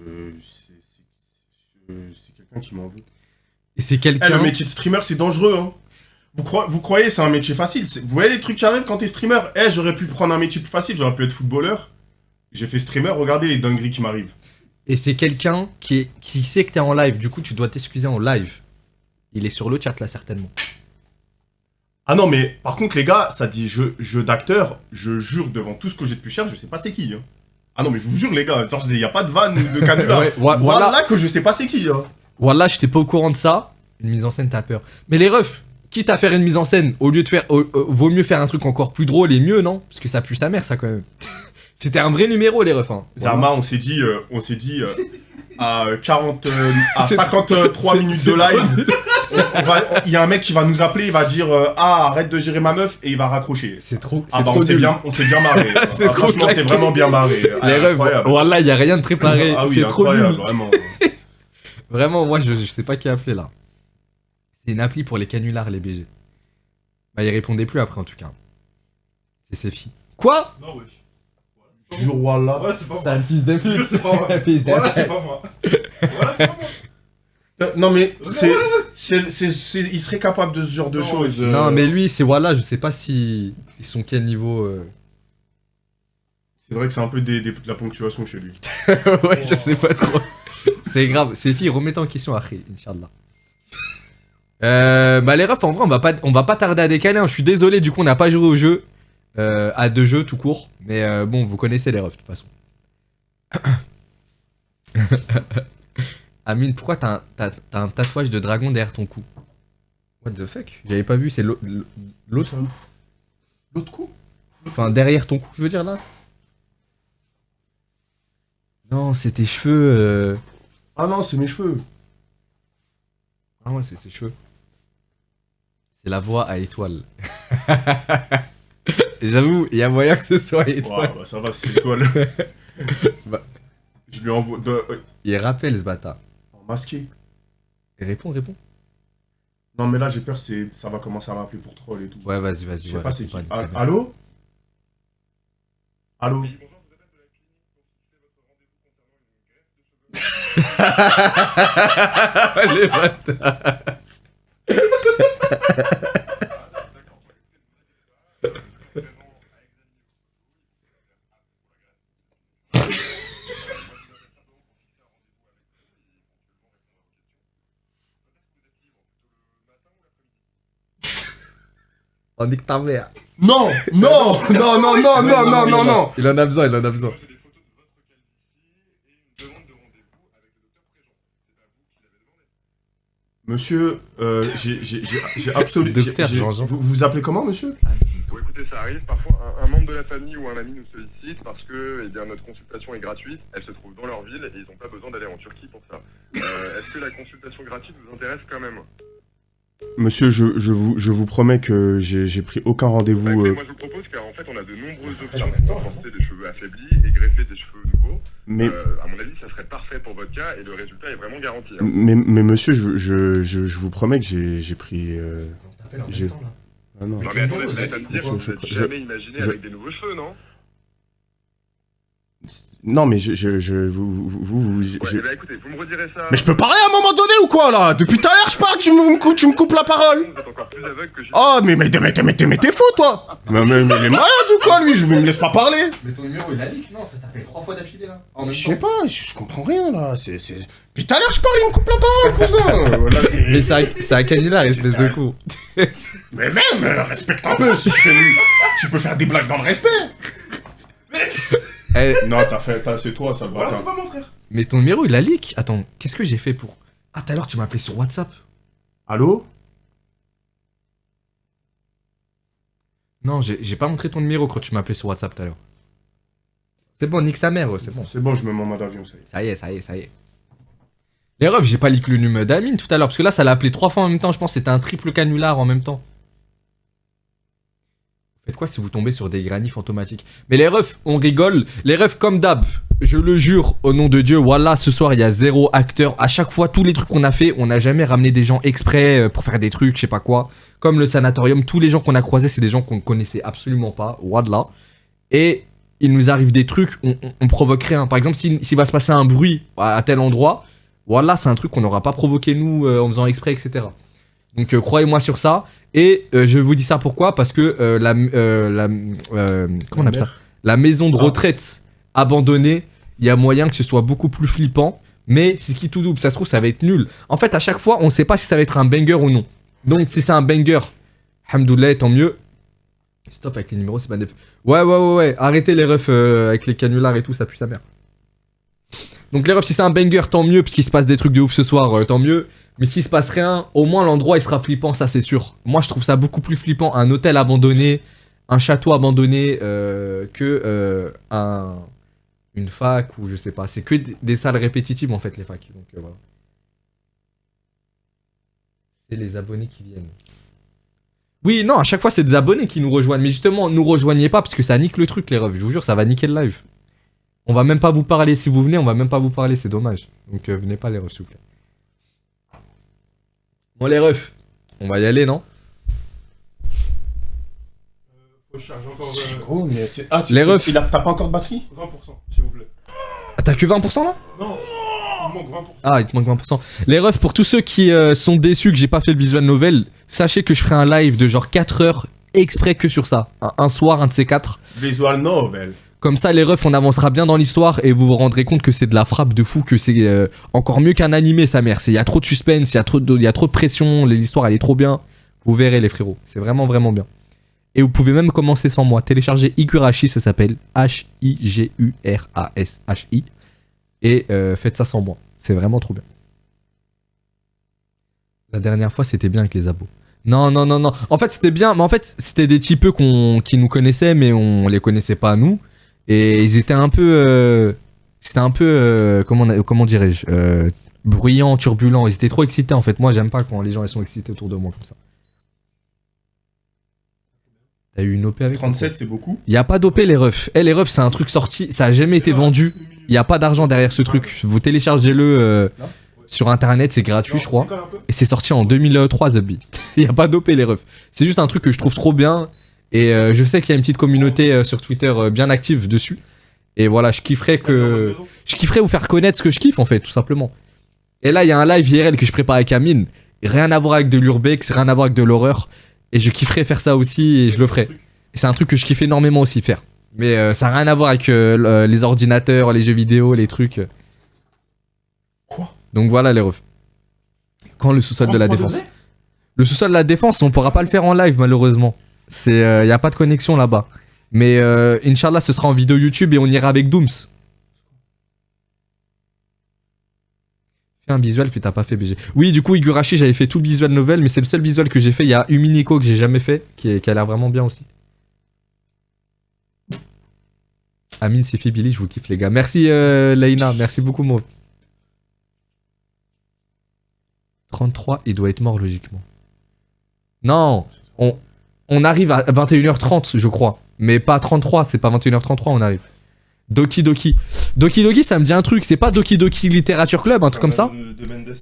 quelqu'un qui m'en veut. Et c'est Eh, quelqu'un... le métier de streamer, c'est dangereux, hein. Vous croyez c'est un métier facile? Vous voyez les trucs qui arrivent quand t'es streamer? Eh, j'aurais pu prendre un métier plus facile, j'aurais pu être footballeur. J'ai fait streamer, regardez les dingueries qui m'arrivent. Et c'est quelqu'un qui sait que t'es en live, du coup tu dois t'excuser en live. Il est sur le chat là certainement. Ah non, mais par contre, les gars, ça dit jeu d'acteur, je jure devant tout ce que j'ai de plus cher, je sais pas c'est qui. Hein. Ah non, mais je vous jure, les gars, il y a pas de vanne ou de canular. Ouais, voilà que je sais pas c'est qui. Hein. Voilà, j'étais pas au courant de ça. Une mise en scène, t'as peur. Mais les refs, quitte à faire une mise en scène, au lieu de faire. Vaut mieux faire un truc encore plus drôle et mieux, non? Parce que ça pue sa mère, ça quand même. C'était un vrai numéro, les refs. Hein. Zama, on s'est dit à 53 minutes de live, il y a un mec qui va nous appeler, il va dire ah, arrête de gérer ma meuf, et il va raccrocher. C'est trop. Ah bah on s'est bien marré. C'est trop franchement, c'est vraiment bien marré. Les refs, voilà, il y a rien de préparé. Ah oui, c'est trop nul. vraiment. Vraiment, moi, je sais pas qui a appelé là. C'est une appli pour les canulars, les BG. Bah, il répondait plus après, en tout cas. C'est ses filles. Quoi? Non, wesh. Jure, wallah. Voilà, c'est pas C'est un moi. fils de pute. Jure, c'est pas moi. Voilà, c'est pas moi. Voilà, c'est pas moi. Non mais il serait capable de ce genre de choses. Non, mais lui, c'est voilà, je sais pas si ils sont quel niveau. C'est vrai que c'est un peu de la ponctuation chez lui. Ouais, je sais pas trop. C'est grave. Ces filles, remettez en question après, Inch'Allah. Bah les refs, en vrai, on va pas tarder à décaler. Hein. Je suis désolé, du coup, on n'a pas joué au jeu. À 2 jeux tout court. Mais bon, vous connaissez les refs de toute façon. Amine, pourquoi t'as un tatouage de dragon derrière ton cou? What the fuck? J'avais pas vu, c'est l'autre. L'autre coup? Enfin, derrière ton cou, je veux dire là. Non, c'est tes cheveux. Ah non, c'est mes cheveux. Ah ouais, c'est ses cheveux. C'est la voix à étoile. Et j'avoue, il y a moyen que ce soit étoile. Ouais, bah ça va, c'est l'étoile. Bah. Je lui envoie. Il rappelle ce bâtard. Masqué. Et réponds. Non, mais là, j'ai peur, ça va commencer à m'appeler pour troll et tout. Ouais, vas-y. Je sais ouais, pas c'est qui. réponds pas, c'est bien. Allô? Allô? Oui, bonjour, je vous appelle de la clinique pour fixer votre rendez-vous concernant une greffe de cheveux. Les bâtards. On nique ta mère. Non! Non! Non, non, non, non, non, non, non! Il en a besoin. J'ai des photos de votre calvitie et une demande de rendez-vous avec le docteur Préjean. C'est à vous qui l'avez demandé. Monsieur, j'ai absolument. Docteur Jean-Jean. Vous appelez comment, monsieur? Bon, écoutez, ça arrive. Parfois, un membre de la famille ou un ami nous sollicite parce que eh bien, notre consultation est gratuite. Elle se trouve dans leur ville et ils n'ont pas besoin d'aller en Turquie pour ça. Est-ce que la consultation gratuite vous intéresse quand même? Monsieur, je vous promets que j'ai pris aucun rendez-vous. Écoutez, moi je vous propose car en fait on a de nombreuses options pour renforcer des cheveux affaiblis et greffer des cheveux nouveaux. Mais, À mon avis, ça serait parfait pour votre cas et le résultat est vraiment garanti. Hein. mais monsieur, je vous promets que j'ai pris. J'ai- Ah non. Non mais attendez, vous êtes à me dire, vous je- n'êtes jamais imaginé avec des nouveaux cheveux, non? Non, mais vous. Ouais, bah écoutez, vous me redirez ça. Mais je peux parler à un moment donné ou quoi là? Depuis tout à l'heure, je parle, tu me coupes la parole. Vous êtes encore plus aveugle que je. Oh, mais t'es fou, toi! Mais il est malade ou quoi, lui? Je me laisse pas parler! Mais ton numéro il a leak, non? Ça t'appelle 3 fois d'affilée là. En même Je temps. sais pas, je comprends rien là. Depuis tout à l'heure, je parle, il me coupe la parole, cousin! Là, Mais c'est un canular, espèce de con. Mais même, respecte un peu, si je fais. Tu peux faire des blagues dans le respect! Eh, Non, c'est toi, ça le Voilà, bâtard. c'est pas mon frère. mais ton numéro il a leak. Attends, qu'est-ce que j'ai fait pour. Ah, tout à l'heure tu m'as appelé sur WhatsApp. Allô? Non, j'ai pas montré ton numéro quand tu m'as appelé sur WhatsApp tout à l'heure. C'est bon, nique sa mère, c'est bon. C'est bon, je me mets en mode avion, ça y est. Ça y est, ça y est, ça y est. Les refs, j'ai pas leak le numéro d'Amine tout à l'heure, parce que là, ça l'a appelé 3 fois en même temps, je pense que c'était un triple canular en même temps. Faites quoi si vous tombez sur des granifs automatiques? Mais les refs, on rigole. Les refs, comme d'hab, je le jure, au nom de Dieu, voilà, ce soir, il y a 0 acteur. À chaque fois, tous les trucs qu'on a fait, on n'a jamais ramené des gens exprès pour faire des trucs, je sais pas quoi. Comme le sanatorium, tous les gens qu'on a croisés, c'est des gens qu'on ne connaissait absolument pas. Wallah. Et il nous arrive des trucs, on provoque rien. Par exemple, s'il va se passer un bruit à tel endroit, voilà, c'est un truc qu'on n'aura pas provoqué nous en faisant exprès, etc. Donc croyez-moi sur ça. Et je vous dis ça pourquoi? Parce que comment on appelle ça? La maison de retraite abandonnée, il y a moyen que ce soit beaucoup plus flippant. Mais c'est qui tout double, ça se trouve ça va être nul. En fait à chaque fois on sait pas si ça va être un banger ou non. Donc si c'est un banger, alhamdoulilah, tant mieux. Stop avec les numéros, c'est pas des... Ouais, arrêtez les refs avec les canulars et tout, ça pue sa mère. Donc les refs, si c'est un banger, tant mieux, parce qu'il se passe des trucs de ouf ce soir, tant mieux. Mais s'il se passe rien, au moins l'endroit il sera flippant, ça c'est sûr. Moi je trouve ça beaucoup plus flippant, un hôtel abandonné, un château abandonné, que une fac ou je sais pas. C'est que des salles répétitives en fait les facs. Donc voilà. C'est les abonnés qui viennent. Oui, non, à chaque fois c'est des abonnés qui nous rejoignent. Mais justement, nous rejoignez pas parce que ça nique le truc les refs. Je vous jure, ça va niquer le live. On va même pas vous parler. Si vous venez, on va même pas vous parler, c'est dommage. Donc venez pas les refs s'il vous plaît. Bon les refs, on va y aller non? Faut charger encore... Gros, mais c'est... Ah, les refs. T'as pas encore de batterie? 20%, s'il vous plaît. Ah, t'as que 20% là? Non, il manque 20%. Ah, il te manque 20%. Les refs, pour tous ceux qui sont déçus que j'ai pas fait le visual novel, sachez que je ferai un live de genre 4 heures exprès que sur ça. Un soir, un de ces 4. Visual novel. Comme ça, les refs, on avancera bien dans l'histoire et vous vous rendrez compte que c'est de la frappe de fou, que c'est encore mieux qu'un animé, sa mère. Il y a trop de suspense, il y a trop de pression, l'histoire elle est trop bien. Vous verrez les frérots, c'est vraiment vraiment bien. Et vous pouvez même commencer sans moi. Téléchargez Higurashi, ça s'appelle Higurashi. Et faites ça sans moi, c'est vraiment trop bien. La dernière fois, c'était bien avec les abos. Non. En fait, c'était bien, mais en fait, c'était des typeux qui nous connaissaient, mais on les connaissait pas nous. Et ils étaient un peu... c'était un peu... comment dirais-je bruyants, turbulents. Ils étaient trop excités en fait. Moi, j'aime pas quand les gens ils sont excités autour de moi comme ça. T'as eu une OP avec 37, c'est beaucoup. Y a pas d'OP les refs. Les refs, c'est un truc sorti. Ça a jamais été vendu. Y a pas d'argent derrière ce truc. Vous téléchargez-le sur internet. C'est gratuit, je crois. Et c'est sorti en 2003, Zabi. Y a pas d'OP les refs. C'est juste un truc que je trouve trop bien. Et je sais qu'il y a une petite communauté sur Twitter bien active dessus. Et voilà, je kifferais vous faire connaître ce que je kiffe en fait, tout simplement. Et là, il y a un live IRL que je prépare avec Amine. Rien à voir avec de l'urbex, rien à voir avec de l'horreur. Et je kifferais faire ça aussi et je le ferai. Et c'est un truc que je kiffe énormément aussi faire. Mais ça n'a rien à voir avec les ordinateurs, les jeux vidéo, les trucs. Quoi? Donc voilà les refs. Quand le sous-sol de la défense. Le sous-sol de la défense, on pourra pas le faire en live malheureusement. Il y a pas de connexion là-bas. Mais Inch'Allah, ce sera en vidéo YouTube et on ira avec Dooms. Fais un visual que t'as pas fait, BG. Oui, du coup, Higurashi, j'avais fait tout le visual novel, mais c'est le seul visual que j'ai fait. Il y a Uminiko que j'ai jamais fait, qui a l'air vraiment bien aussi. Amine, Sifi, Billy, je vous kiffe, les gars. Merci, Leïna. Merci beaucoup, moi. 33, il doit être mort, logiquement. Non, on arrive à 21h30, je crois. Mais pas 33, c'est pas 21h33, on arrive. Doki Doki. Doki Doki, ça me dit un truc. C'est pas Doki Doki Literature Club, un truc comme ça? De Mendes.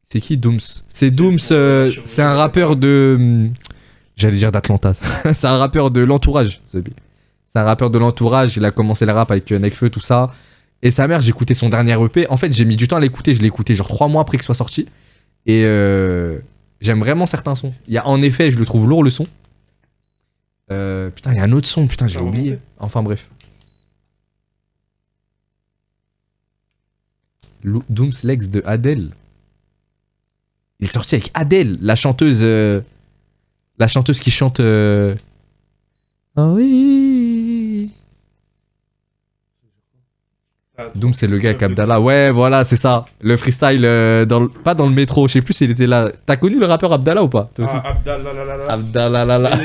C'est qui Dooms? C'est Dooms, c'est un rappeur de... J'allais dire d'Atlanta. C'est un rappeur de l'entourage. C'est un rappeur de l'entourage. Il a commencé le rap avec Nekfeu, tout ça. Et sa mère, j'ai écouté son dernier EP. En fait, j'ai mis du temps à l'écouter. Je l'ai écouté genre 3 mois après qu'il soit sorti. Et j'aime vraiment certains sons. Il y a en effet, je le trouve lourd le son. Putain, il y a un autre son. Putain, j'ai oublié. Enfin bref. Dooms Lex de Adele. Il est sorti avec Adele, la chanteuse qui chante. Oh oui. Doom, c'est le gars avec Abdallah. Ouais, voilà, c'est ça. Le freestyle, pas dans le métro. Je sais plus s'il était là. T'as connu le rappeur Abdallah ou pas? Toi aussi. Abdallah.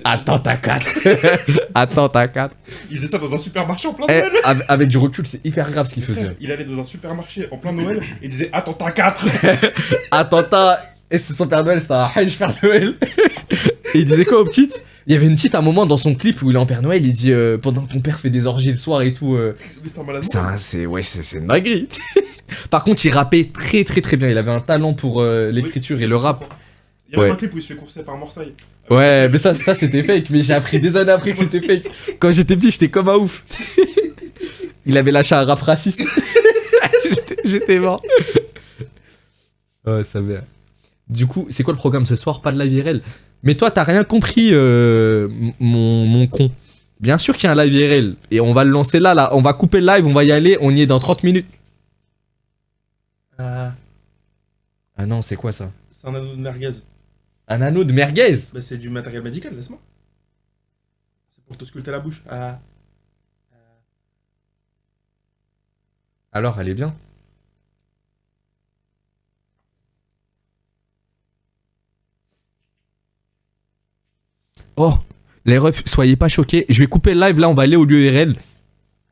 Attends, t'as 4. Attends, t'as 4. Il faisait ça dans un supermarché en plein Noël. Avec du recul, c'est hyper grave ce qu'il faisait. Il allait dans un supermarché en plein Noël et il disait attends, t'as 4. Attentat. Et c'est son Père Noël, c'était un Hajj Père Noël. Et il disait quoi aux petites? Il y avait une petite à un moment dans son clip où il est en Père Noël, il dit pendant que mon père fait des orgies le soir et tout. C'est une dinguerie. Par contre, il rappait très très très bien. Il avait un talent pour l'écriture et le rap. Il y a même un clip où il se fait courser par Marseille. Ouais, mais ça c'était fake. Mais j'ai appris des années après que c'était fake. Quand j'étais petit, j'étais comme un ouf. Il avait lâché un rap raciste. J'étais mort. Ouais, ça va. Du coup, c'est quoi le programme ce soir? Pas de live IRL. Mais toi, t'as rien compris, mon con. Bien sûr qu'il y a un live IRL. Et on va le lancer là. On va couper le live, on va y aller. On y est dans 30 minutes. Ah non, c'est quoi ça? C'est un anneau de merguez. Un anneau de merguez? Bah, c'est du matériel médical, laisse-moi. C'est pour te sculpter la bouche. Alors, elle est bien. Oh, les refs, soyez pas choqués. Je vais couper le live, là, on va aller au lieu IRL.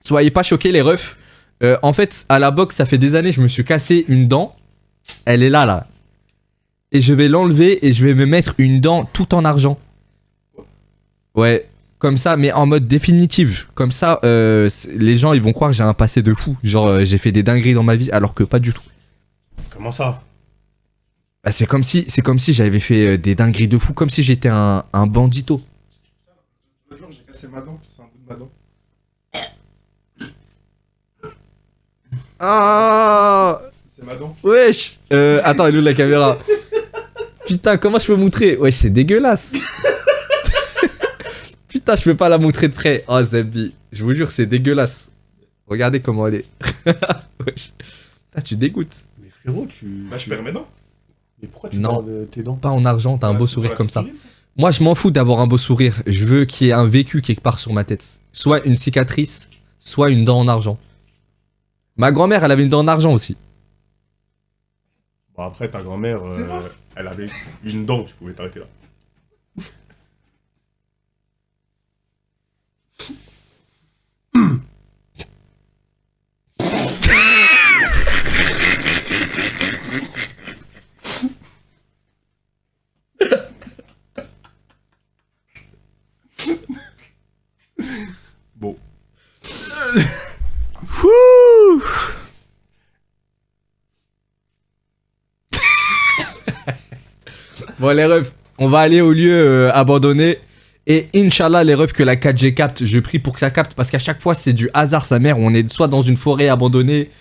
Soyez pas choqués, les refs. En fait, à la boxe, ça fait des années, je me suis cassé une dent. Elle est là. Et je vais l'enlever et je vais me mettre une dent tout en argent. Ouais, comme ça, mais en mode définitive. Comme ça, les gens, ils vont croire que j'ai un passé de fou. Genre, j'ai fait des dingueries dans ma vie, alors que pas du tout. Comment ça? Bah, c'est comme si j'avais fait des dingueries de fou, comme si j'étais un bandito. L'autre jour, j'ai cassé ma dent, c'est un bout de ma dent. Ah, c'est ma dent. wesh. Attends, elle est où la caméra? Putain, comment je peux montrer? Wesh, c'est dégueulasse. Putain, je peux pas la montrer de près. Oh, Zembi, je vous jure, c'est dégueulasse. Regardez comment elle est. Wesh. Putain, tu dégoûtes. Mais frérot, Bah, je perds mes dents. Mais pourquoi tu parles de tes dents? Pas en argent, t'as un beau C'est sourire pour la comme ça. sourire. Moi, je m'en fous d'avoir un beau sourire. Je veux qu'il y ait un vécu quelque part sur ma tête. Soit une cicatrice, soit une dent en argent. Ma grand-mère, elle avait une dent en argent aussi. Bon, après, ta grand-mère, elle avait une dent, tu pouvais t'arrêter là. Bon. Bon, les refs, on va aller au lieu abandonné. Et Inch'Allah, les refs que la 4G capte, je prie pour que ça capte. Parce qu'à chaque fois, c'est du hasard, sa mère. On est soit dans une forêt abandonnée.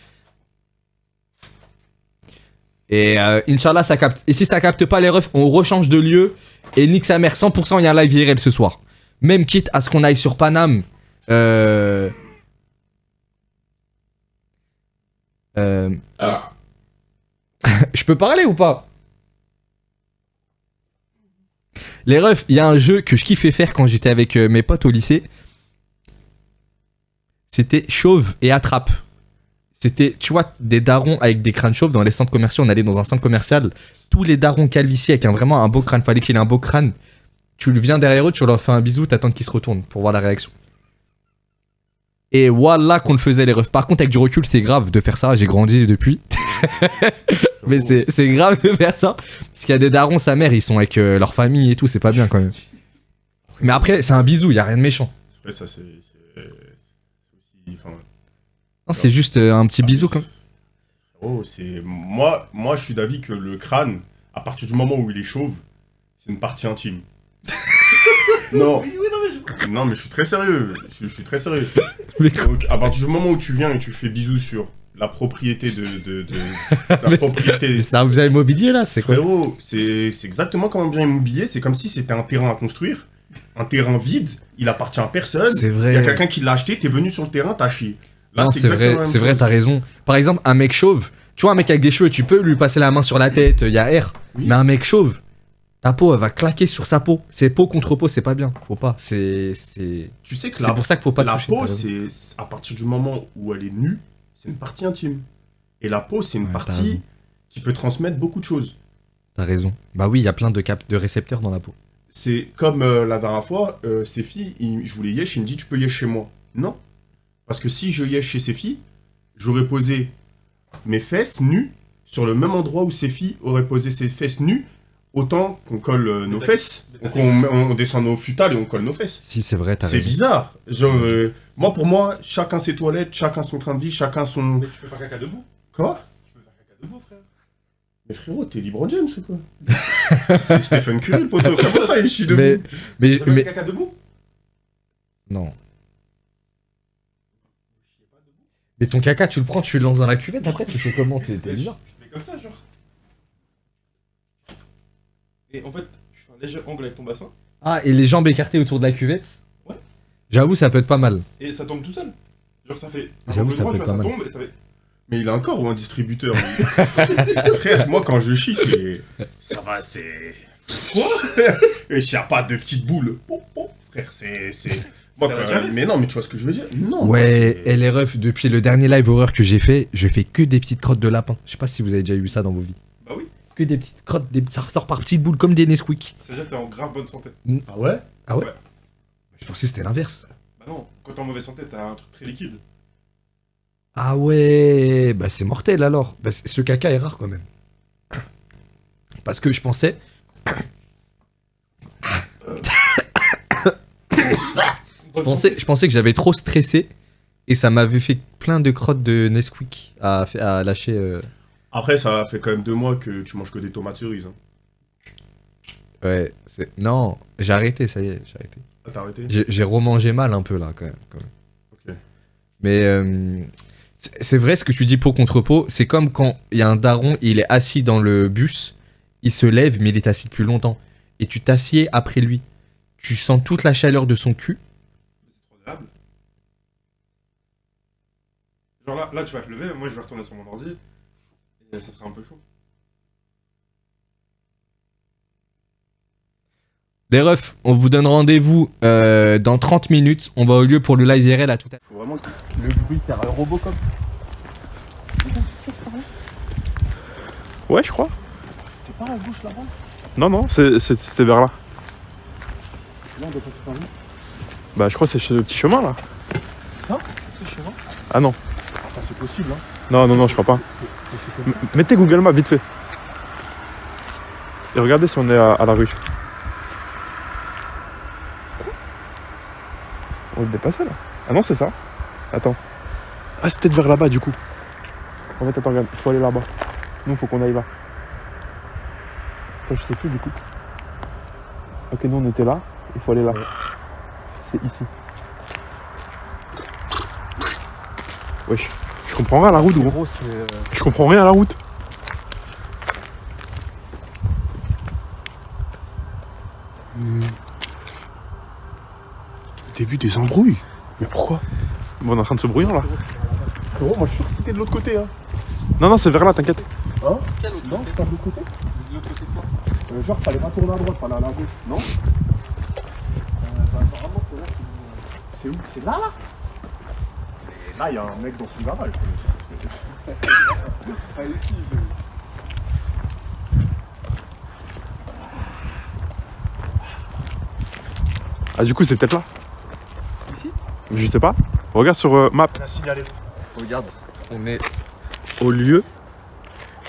Et Inch'Allah, ça capte. Et si ça capte pas, les refs, on rechange de lieu. Et nique sa mère, 100%, il y a un live IRL ce soir. Même quitte à ce qu'on aille sur Paname. Je peux parler ou pas? Les refs, il y a un jeu que je kiffais faire quand j'étais avec mes potes au lycée. C'était chauve et attrape. C'était, tu vois, des darons avec des crânes chauves dans les centres commerciaux. On allait dans un centre commercial. Tous les darons calvitie avec vraiment un beau crâne. Fallait qu'il ait un beau crâne. Tu viens derrière eux, tu leur fais un bisou, t'attends qu'ils se retournent pour voir la réaction. Et voilà qu'on le faisait, les refs. Par contre, avec du recul, c'est grave de faire ça. J'ai grandi depuis. Mais c'est grave de faire ça. Parce qu'il y a des darons, sa mère, ils sont avec leur famille et tout. C'est pas bien quand même. Mais après, c'est un bisou, y a rien de méchant. Après, ça, c'est aussi. Enfin, Non, c'est juste un petit bisou comme. oh, c'est. Moi, je suis d'avis que le crâne, à partir du moment où il est chauve, c'est une partie intime. Non. Non, mais je suis très sérieux. Je suis très sérieux. Mais Donc, à partir du moment où tu viens et tu fais bisous sur la propriété la propriété. c'est un bien immobilier là, c'est quoi? Frérot, c'est exactement comme un bien immobilier. C'est comme si c'était un terrain à construire. Un terrain vide, il appartient à personne. C'est Il y a vrai. quelqu'un qui l'a acheté, t'es venu sur le terrain, t'as chié. Là, Non, c'est exactement la vrai, même c'est vrai, chose. t'as raison. Par exemple, un mec chauve, tu vois, un mec avec des cheveux, tu peux lui passer la main sur la tête, y a air. Oui. Mais un mec chauve, ta peau, elle va claquer sur sa peau. C'est peau contre peau, c'est pas bien. Faut pas. Tu sais que C'est pour ça qu'il faut pas la toucher. peau, t'as raison. c'est à partir du moment où elle est nue, c'est une partie intime. Et la peau, c'est une Ouais, t'as partie raison. qui peut transmettre beaucoup de choses. T'as raison. Bah oui, il y a plein de récepteurs dans la peau. C'est comme la dernière fois, ces filles, je voulais yesh, il me dit tu peux yesh chez moi. Non. Parce que si je yesh chez ces filles, j'aurais posé mes fesses nues sur le même endroit où ces filles auraient posé ses fesses nues, autant qu'on colle nos fesses, on descend nos futales et on colle nos fesses. Si, c'est vrai, t'as C'est raison. bizarre. Genre, pour moi, chacun ses toilettes, chacun son train de vie, chacun son... Mais tu peux faire caca debout. Quoi? Tu peux faire caca debout, frère. Mais frérot, t'es LeBron James ou quoi? C'est Stephen Curry, le poteau. Comment ça, je suis debout? Mais, Tu peux mais... faire caca debout. Non. Mais ton caca, tu le prends, tu le lances dans la cuvette, après tu fais comment? T'es bizarre. Tu te mets comme ça, genre. Et en fait, tu fais un léger angle avec ton bassin, Ah, et les jambes écartées autour de la cuvette? Ouais. J'avoue, ça peut être pas mal. et ça tombe tout seul. Genre, ça fait. un J'avoue, angle ça droit, peut tu être vois, pas ça mal. tombe et ça fait. Mais il a un corps ou un distributeur? Frère, moi, quand je chie, c'est... Ça va, c'est... Quoi? Et il n'y a pas de petites boules. Frère, c'est... Moi, T'as déjà vu? mais non, mais tu vois ce que je veux dire? Non. Ouais, et les refs, depuis le dernier live horreur que j'ai fait, je fais que des petites crottes de lapin. Je sais pas si vous avez déjà eu ça dans vos vies. Bah oui, Que des petites crottes, ça ressort par petites boules comme des Nesquik. ça veut dire que t'es en grave bonne santé. Ah ouais? Ah ouais? Ouais. Je pensais que c'était l'inverse. Bah non, quand t'es en mauvaise santé, t'as un truc très liquide. Ah ouais, bah c'est mortel alors. Bah, ce caca est rare quand même. Parce que je pensais... Je pensais que j'avais trop stressé et ça m'avait fait plein de crottes de Nesquik à lâcher. Après, ça fait quand même 2 mois que tu manges que des tomates cerises. Hein. Ouais, non, j'ai arrêté, ça y est, j'ai arrêté. Ah, t'as arrêté? J'ai remangé mal un peu là quand même. Ok. Mais c'est vrai ce que tu dis peau contre peau, c'est comme quand il y a un daron, il est assis dans le bus, il se lève mais il est assis depuis longtemps. Et tu t'assieds après lui. Tu sens toute la chaleur de son cul. C'est trop agréable. Genre là, tu vas te lever, moi je vais retourner sur mon ordi. Et ça sera un peu chaud. Les refs, on vous donne rendez-vous dans 30 minutes. On va au lieu pour le live IRL à tout à l'heure. Faut vraiment que... Le bruit car Robocop. Ouais, je crois. C'était pas à gauche là-bas? Non, non, c'était vers là. Là, on doit passer par où? Bah, je crois que c'est le petit chemin là. Ça? C'est ce chemin? Ah non. Ah, c'est possible, hein. Non, non, non, je crois pas. Mettez Google Maps vite fait. Et regardez si on est à la rue. On est dépassé là. Ah non, c'est ça. Attends. Ah, c'est peut-être vers là-bas du coup. En fait, attends, regarde, faut aller là-bas. Nous, faut qu'on aille là. Attends, je sais plus du coup. Ok, nous on était là. Il faut aller là. C'est ici. Wesh. Je comprends rien à la route, gros. Je comprends rien à la route. Le début des embrouilles. Mais pourquoi? Bon, on est en train de se brouiller là. Frérot, moi je suis sûr que c'était de l'autre côté, hein. Non, non, c'est vers là, t'inquiète. Hein? Non, c'est pas de l'autre côté? De l'autre côté quoi? Genre, fallait pas tourner à droite, fallait aller à gauche, non? Apparemment, c'est là. C'est où? C'est là, là? Et là, il y a un mec dans son garage. Allez, si, Ah, du coup, c'est peut-être là. Ici? Je sais pas. Regarde sur map. On a signalé. Regarde, on est au lieu.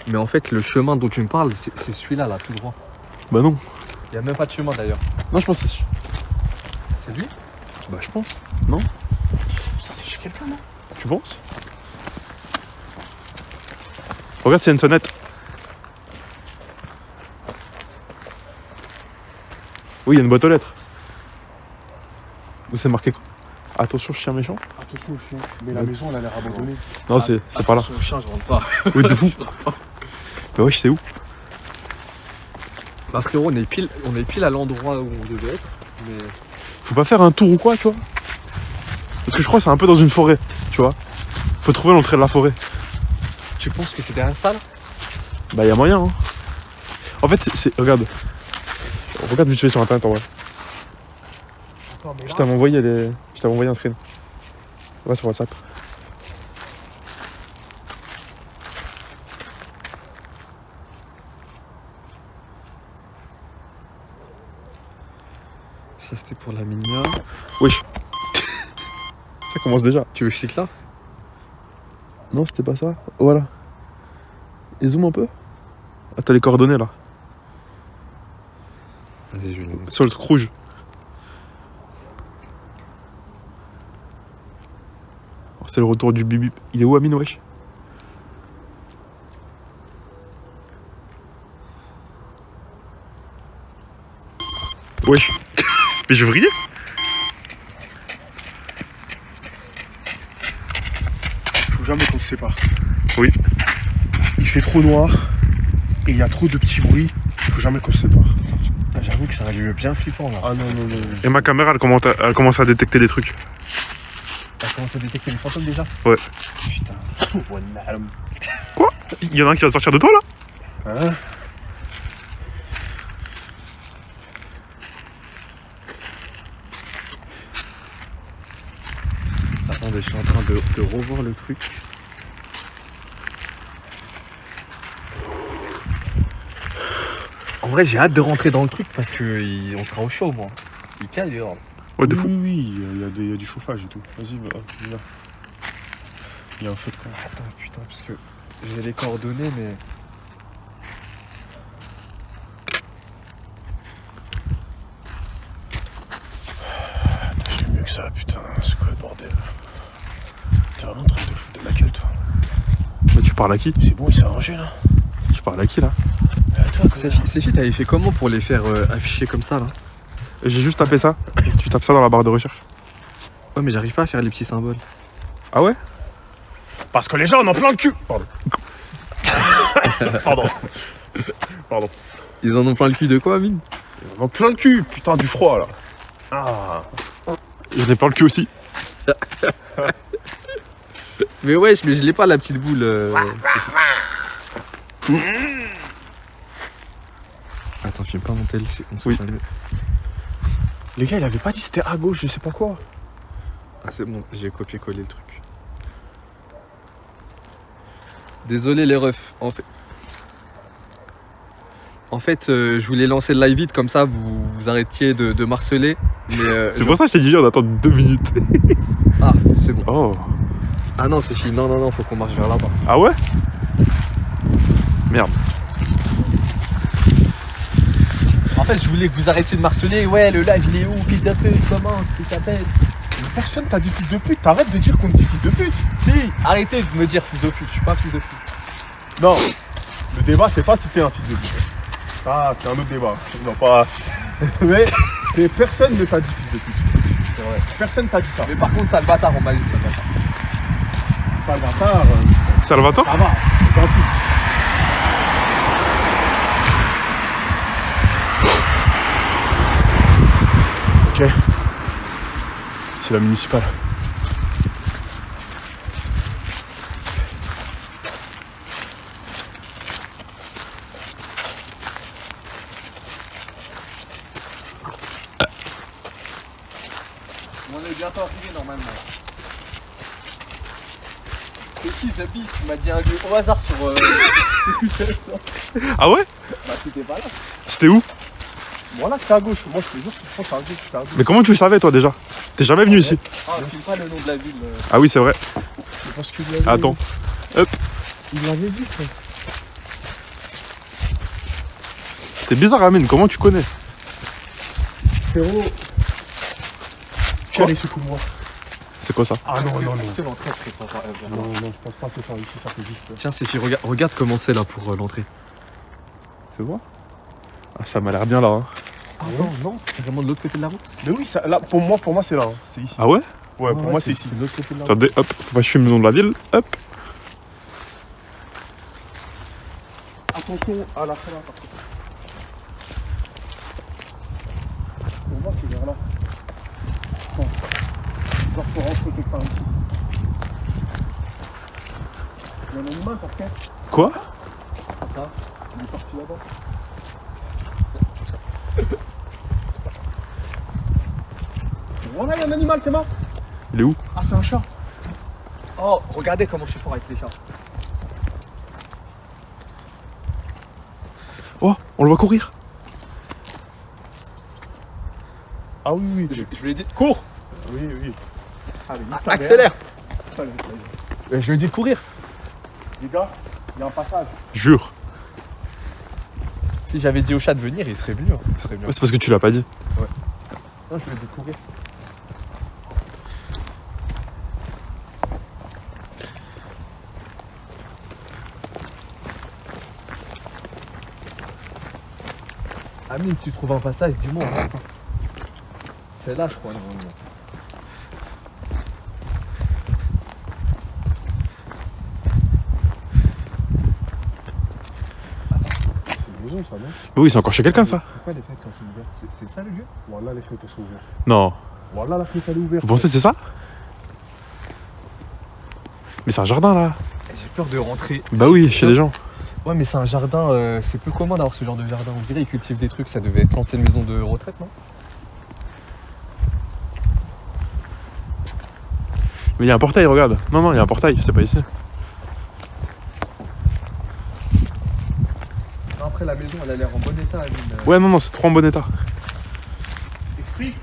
Mais en fait, le chemin dont tu me parles, c'est celui-là, là, tout droit. Bah non. Il y a même pas de chemin d'ailleurs. Non, je pense que c'est. C'est lui? Bah, je pense. Ça, c'est chez quelqu'un, non? Tu penses? Regarde s'il y a une sonnette. Oui, il y a une boîte aux lettres. Où c'est marqué quoi? Attention, chien méchant. Attention au chien. Mais la maison, elle a l'air abandonnée. Non, c'est pas là. Son chien, je rentre pas. Oui, de fou. Bah, wesh, c'est où? Bah frérot, on est pile à l'endroit où on devait être. Mais Faut pas faire un tour ou quoi, tu vois? Parce que je crois que c'est un peu dans une forêt, tu vois? Faut trouver l'entrée de la forêt. tu penses que c'était un salle? Bah, y a moyen, hein. En fait, regarde. Regarde vite fait sur internet en vrai. Je t'avais envoyé un screen. Va sur WhatsApp. Ça c'était pour la minia. Wesh. Ça commence déjà. Tu veux que je clique là? Non, c'était pas ça. Voilà. Et zoom un peu. Ah, t'as les coordonnées là. Vas-y, je vais nous... Sur le truc rouge. Oh, c'est le retour du bip bip. Il est où, Amine, wesh? Wesh. Mais je vrillais. Faut jamais qu'on se sépare. Oui. Il fait trop noir et il y a trop de petits bruits. Faut jamais qu'on se sépare. J'avoue que c'est un lieu bien flippant là. Ah non, non, non. Et ma caméra, elle commence à détecter les trucs. T'as commencé à détecter les fantômes déjà? Ouais. Putain. Quoi? Il y en a un qui va sortir de toi là? Hein? Attendez, je suis en train de revoir le truc. En vrai, j'ai hâte de rentrer dans le truc parce que on sera au chaud, moi. Il cale dehors. Ouais, de fou. Oui, oui, il y a du chauffage et tout. Vas-y, va, là. Il y a un feu de camp. Attends, putain, parce que j'ai les coordonnées, mais. J'ai mieux que ça, putain. C'est quoi le bordel? T'es vraiment en train de foutre de ma gueule, toi. Mais tu parles à qui? C'est bon, il s'est arrangé là. Tu parles à qui là? Ces filles, t'avais fait comment pour les faire afficher comme ça là? J'ai juste tapé ça. Tu tapes ça dans la barre de recherche. Ouais, mais j'arrive pas à faire les petits symboles. Ah ouais? Parce que les gens en ont plein le cul. Pardon. Pardon. Pardon. Ils en ont plein le cul de quoi, Amine? Ils en ont plein le cul, putain, du froid là. Ah. J'en ai plein le cul aussi. Mais wesh, mais je l'ai pas la petite boule. Attends, filme pas mon tel, on sait Oui. jamais. Les gars, il avait pas dit c'était à gauche, je sais pas quoi. Ah c'est bon, j'ai copié-collé le truc. Désolé les refs, en fait, je voulais lancer le live vite comme ça, vous arrêtiez de marceler. Mais C'est pour ça que je t'ai dit, on attend 2 minutes. Ah, c'est bon. Oh. Ah non, c'est fini. Non, faut qu'on marche vers là-bas. Ah ouais? Merde. En fait, je voulais que vous arrêtiez de marceler. Ouais, le live, il est où? Fils de pute, comment tu t'appelles? Mais personne t'a dit fils de pute, t'arrêtes de dire qu'on dit fils de pute. Si, arrêtez de me dire fils de pute, je suis pas fils de pute. Non, le débat c'est pas si t'es un fils de pute. Ça, c'est un autre débat. Non, pas. Mais personne ne t'a dit fils de pute. C'est vrai. Personne t'a dit ça. Mais par contre, sale bâtard, on m'a dit sale bâtard. Sale bâtard, Salvatore? ça va, c'est gentil. Ok. C'est la municipale. On est bientôt arrivé normalement. C'est qui Zabi? Tu m'as dit un lieu au hasard sur. Ah ouais? Bah, t'étais pas là. C'était où? Voilà que c'est à gauche. Moi je te jure, je pense à gauche, c'est à gauche. Mais comment tu le savais toi déjà? T'es jamais venu ici? Ah, filme pas le nom de la ville. Ah oui, c'est vrai. Je pense qu'il l'avait. Attends. Hop. Il l'avait dit, frère. T'es bizarre, Amine, comment tu connais? Frérot. Allez, secoue-moi. C'est quoi ça? Ah non, non, non. Est-ce que l'entrée serait pas vers là? Non, non, je pense pas que c'est par ici, ça fait juste peur. Tiens, Céphie, regarde comment c'est là pour l'entrée. Fais voir. Ah, ça m'a l'air bien là. Hein. Ah non, c'est vraiment de l'autre côté de la route. Mais oui, ça, là, pour moi c'est là, hein. C'est ici. Ah ouais? Ouais, pour moi c'est ici. de l'autre côté de la route. Attendez, hop, faut pas que je filme le nom de la ville. Hop. Attention à la fin là, par contre. Pour moi c'est vers là. Attends. Genre faut rentrer quelque part ici. Il y a un animal par contre. Quoi? Ça, il est parti là-bas. Voilà, il y a un animal, Théma. Il est où? Ah, c'est un chat. Oh, regardez comment je suis fort avec les chats. Oh, on le voit courir. Ah oui, oui. Je lui ai dit, cours. Oui, oui. Allez, Accélère. Allez. Je lui ai dit de courir. Les gars, il y a un passage. Jure. Si j'avais dit au chat de venir, il serait venu. Il serait venu. C'est parce que tu l'as pas dit. Non, je lui ai dit de courir. Amine, si tu trouves un passage, dis-moi. C'est là, je crois, normalement. Ça, non? Oui, c'est encore chez quelqu'un ça. Pourquoi les fenêtres sont ouvertes? C'est ça le lieu? Voilà, les fenêtres sont ouvertes. Non. Voilà, la fenêtre elle est ouverte. Vous pensez que c'est ça? Mais c'est un jardin là. J'ai peur de rentrer. Bah oui, chez des gens. Ouais, mais c'est un jardin, c'est peu commun d'avoir ce genre de jardin. On dirait qu'ils cultivent des trucs, ça devait être l'ancienne maison de retraite, non? Mais il y a un portail, regarde. Non, non, il y a un portail, c'est pas ici. Après, la maison, elle a l'air en bon état, Amine. Ouais, non, non, c'est trop en bon état. Esprit.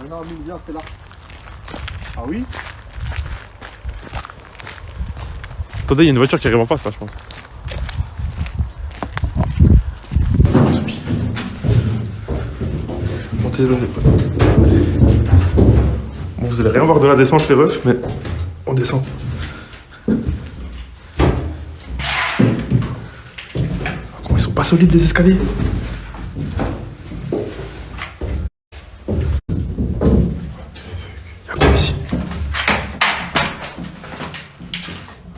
Non, Amine, viens, c'est là. Ah oui? Attendez, il y a une voiture qui arrive en face là, je pense. Montez le. Bon, vous allez rien voir de la descente, les refs, mais on descend. Comment ils sont pas solides les escaliers? Y'a quoi ici?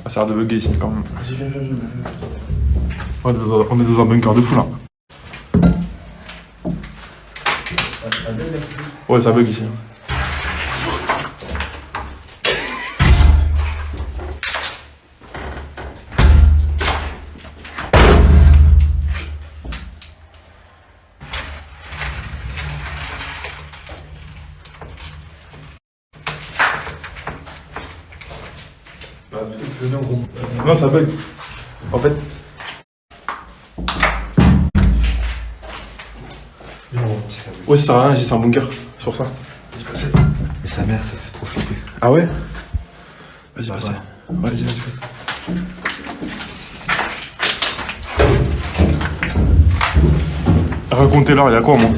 Ah, ça a l'air de bugger ici quand même. Vas-y, viens. On est dans un bunker de fou là. Ouais, ça bug ici. Non, ça bug. En fait. Ouais, ça sert à rien, c'est un bunker. C'est pour ça. Vas-y, passez. Mais sa mère, ça s'est trop flippé. Ah ouais? Vas-y, passez. Ouais. Vas-y, passez. Racontez-leur, il y a quoi, moi?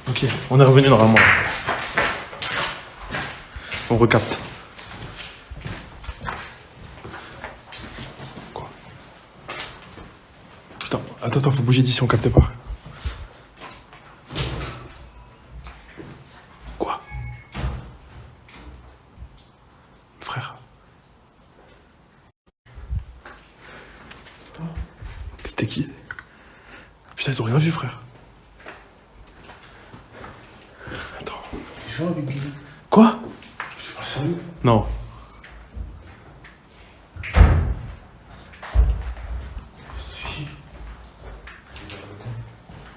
Ok, on est revenu normalement. On recapte. Quoi? Putain, attends, faut bouger d'ici, on capte pas. Quoi? Frère. C'était qui? Putain, ils ont rien vu, frère. Quoi? Je suis pas sérieux. Non.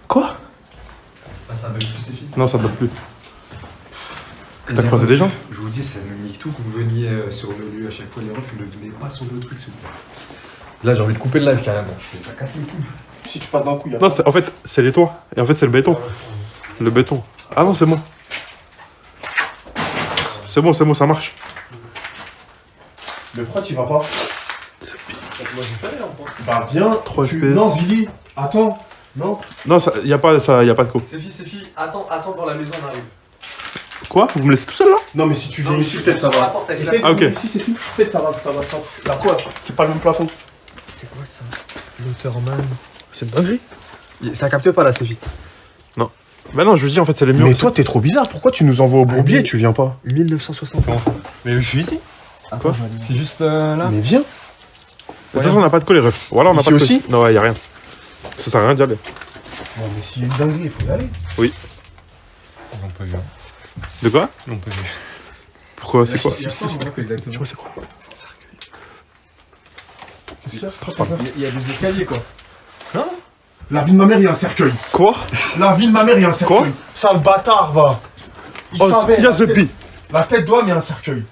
Quoi? Ah, ça bug plus, c'est fini. Non, ça ne doit plus. T'as croisé des gens? Je vous dis, ça me nique tout que vous veniez sur le lieu à chaque fois. Les refs, ne venez pas sur le truc, s'il vous plaît. Là, j'ai envie de couper le live carrément. Je fais ça casser les couilles. Si tu passes d'un coup, il y a Non, en fait, c'est les toits. Et en fait, c'est le béton. Le béton. Ah non, c'est bon. C'est bon, ça marche. Mais pourquoi tu vas pas? Moi, j'ai pas l'air, quoi. Bah viens. 3 FPS. Non, Billy, attends. Non. Non, y a pas de co. C'est fille, attends dans la maison, on arrive. Quoi? Vous me laissez tout seul là? Non, mais si tu viens ici, peut-être ça va. Essaye de Ah, ok. venir ici, c'est tout. Peut-être ça va. La quoi? C'est pas le même plafond. C'est quoi ça? L'Auterman. C'est une dinguerie. Ça capte pas là, Séfi. Bah non, je veux dire, en fait, c'est les murs. Mais toi, t'es trop bizarre. Pourquoi tu nous envoies au bourbier et tu viens pas? 1960. Comment ça? Mais je suis ici. Quoi? C'est juste là. Mais viens. De toute façon, on n'a pas de co, les refs. Voilà, on n'a Ici pas de co. aussi? Non, ouais, y a rien. Ça sert à rien d'y aller. Non, mais s'il y a une dinguerie, il faut y aller. On peut bien. De quoi? On peut bien. Pourquoi? C'est quoi? Tu vois, c'est quoi? C'est Il y a des escaliers quoi. La vie de ma mère, il y a un cercueil. Quoi? La vie de ma mère, il y a un cercueil. Quoi? Sale bâtard, va. Il Oh, savait. il y a ce pi. La tête d'homme, il y a un cercueil.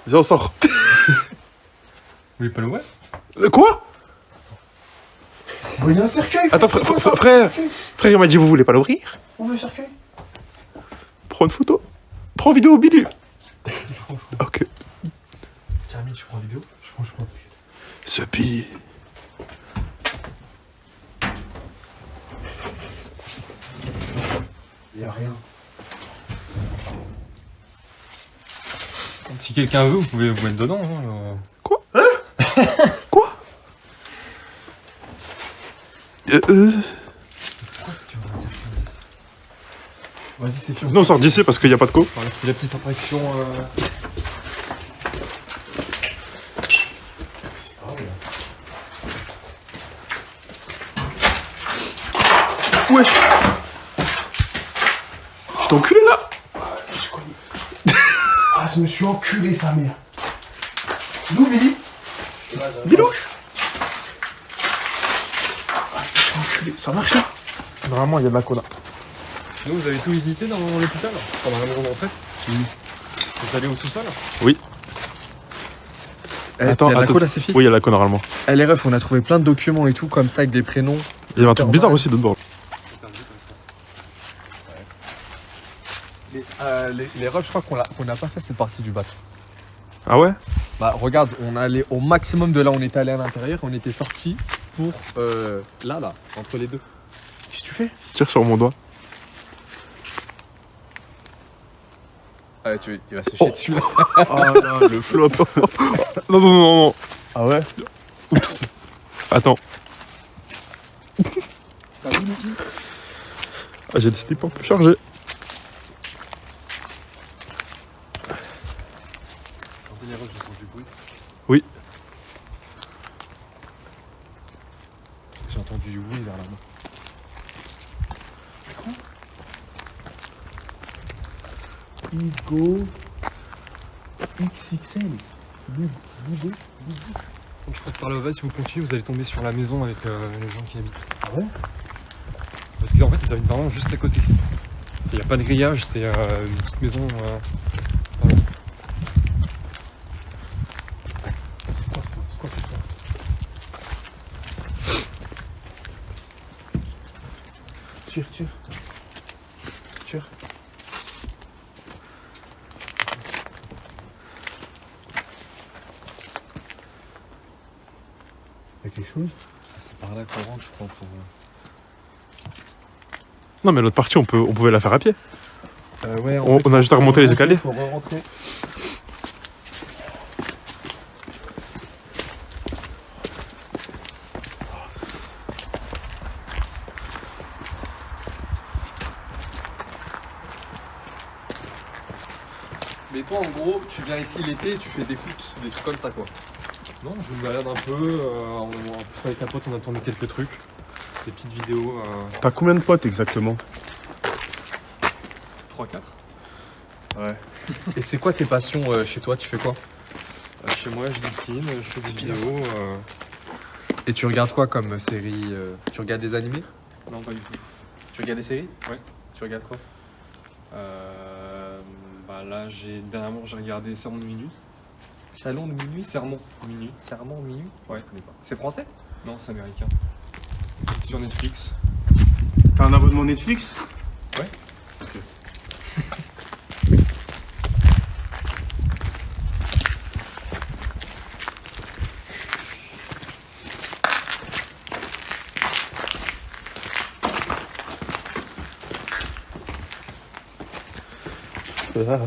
J'en sors. Vous voulez pas l'ouvrir? Quoi? Il y a un cercueil. Attends, C'est quoi ça, frère, un cercueil frère, il m'a dit vous voulez pas l'ouvrir? Ouvre le cercueil. Prends une photo. Prends vidéo, Billy. Ok. Tiens, Amine, je prends la vidéo. Je prends. Ce pi. Il y a rien. Si quelqu'un veut, vous pouvez vous mettre dedans. Hein, Quoi? Quoi? Vas-y, c'est fiant. Non, on sort d'ici parce qu'il y a pas de co. Voilà, c'était la petite attraction. Wesh. Tu t'es enculé là? Je connais. Ah, je me suis enculé, sa mère. Nous, Billy. Bilouche. Enculé, ça marche là? Normalement, il y a de la cola. Sinon, vous avez tout visité dans l'hôpital pendant la maison de retraite? Vous allez au sous-sol? Oui. Attends, la cola, c'est fini. Oui, il y a de la cola normalement. Eh les refs, on a trouvé plein de documents et tout, comme ça, avec des prénoms. Il y a un truc bizarre aussi dedans. Les refs, je crois qu'on n'a pas fait cette partie du bac. Ah ouais? Bah regarde, on allait au maximum de là où on était allé à l'intérieur, on était sorti pour là, entre les deux. Qu'est-ce que tu fais? Tire sur mon doigt. Ah, il va se chier dessus là. Ah là, le flop. Non. Ah ouais? Oups. Attends. Ah, j'ai le slip un peu chargé. Oui. J'ai entendu du bruit vers là-bas. Hugo XXL. Donc je crois que par là-bas, si vous continuez, vous allez tomber sur la maison avec les gens qui habitent. Ah ouais? Parce qu'en fait, ils habitent vraiment juste à côté. Il n'y a pas de grillage, c'est une petite maison. Voilà. C'est quoi cette porte? Tire. Il y a quelque chose? C'est par là qu'on rentre, je crois. Pour... Non, mais l'autre partie, on pouvait la faire à pied. Ouais, On a juste à remonter les escaliers. Faut re-rentrer. Mais toi, en gros, tu viens ici l'été et tu fais des foot, des trucs comme ça, quoi. Non, je me balade un peu. En plus, avec un pote, on a tourné quelques trucs. Des petites vidéos. T'as combien de potes exactement? 3-4. Ouais. Et c'est quoi tes passions chez toi? Tu fais quoi? Chez moi, je dessine, je fais des vidéos. Et tu regardes quoi comme série? Tu regardes des animés? Non, pas du tout. Tu regardes des séries? Ouais. Tu regardes quoi? Bah là, dernièrement, j'ai regardé Sermon de minuit. Salon de minuit? Sermon. Minuit. Sermon minuit? Ouais, je connais pas. C'est français? Non, c'est américain. C'est sur Netflix. T'as un abonnement Netflix? Ouais. Ah.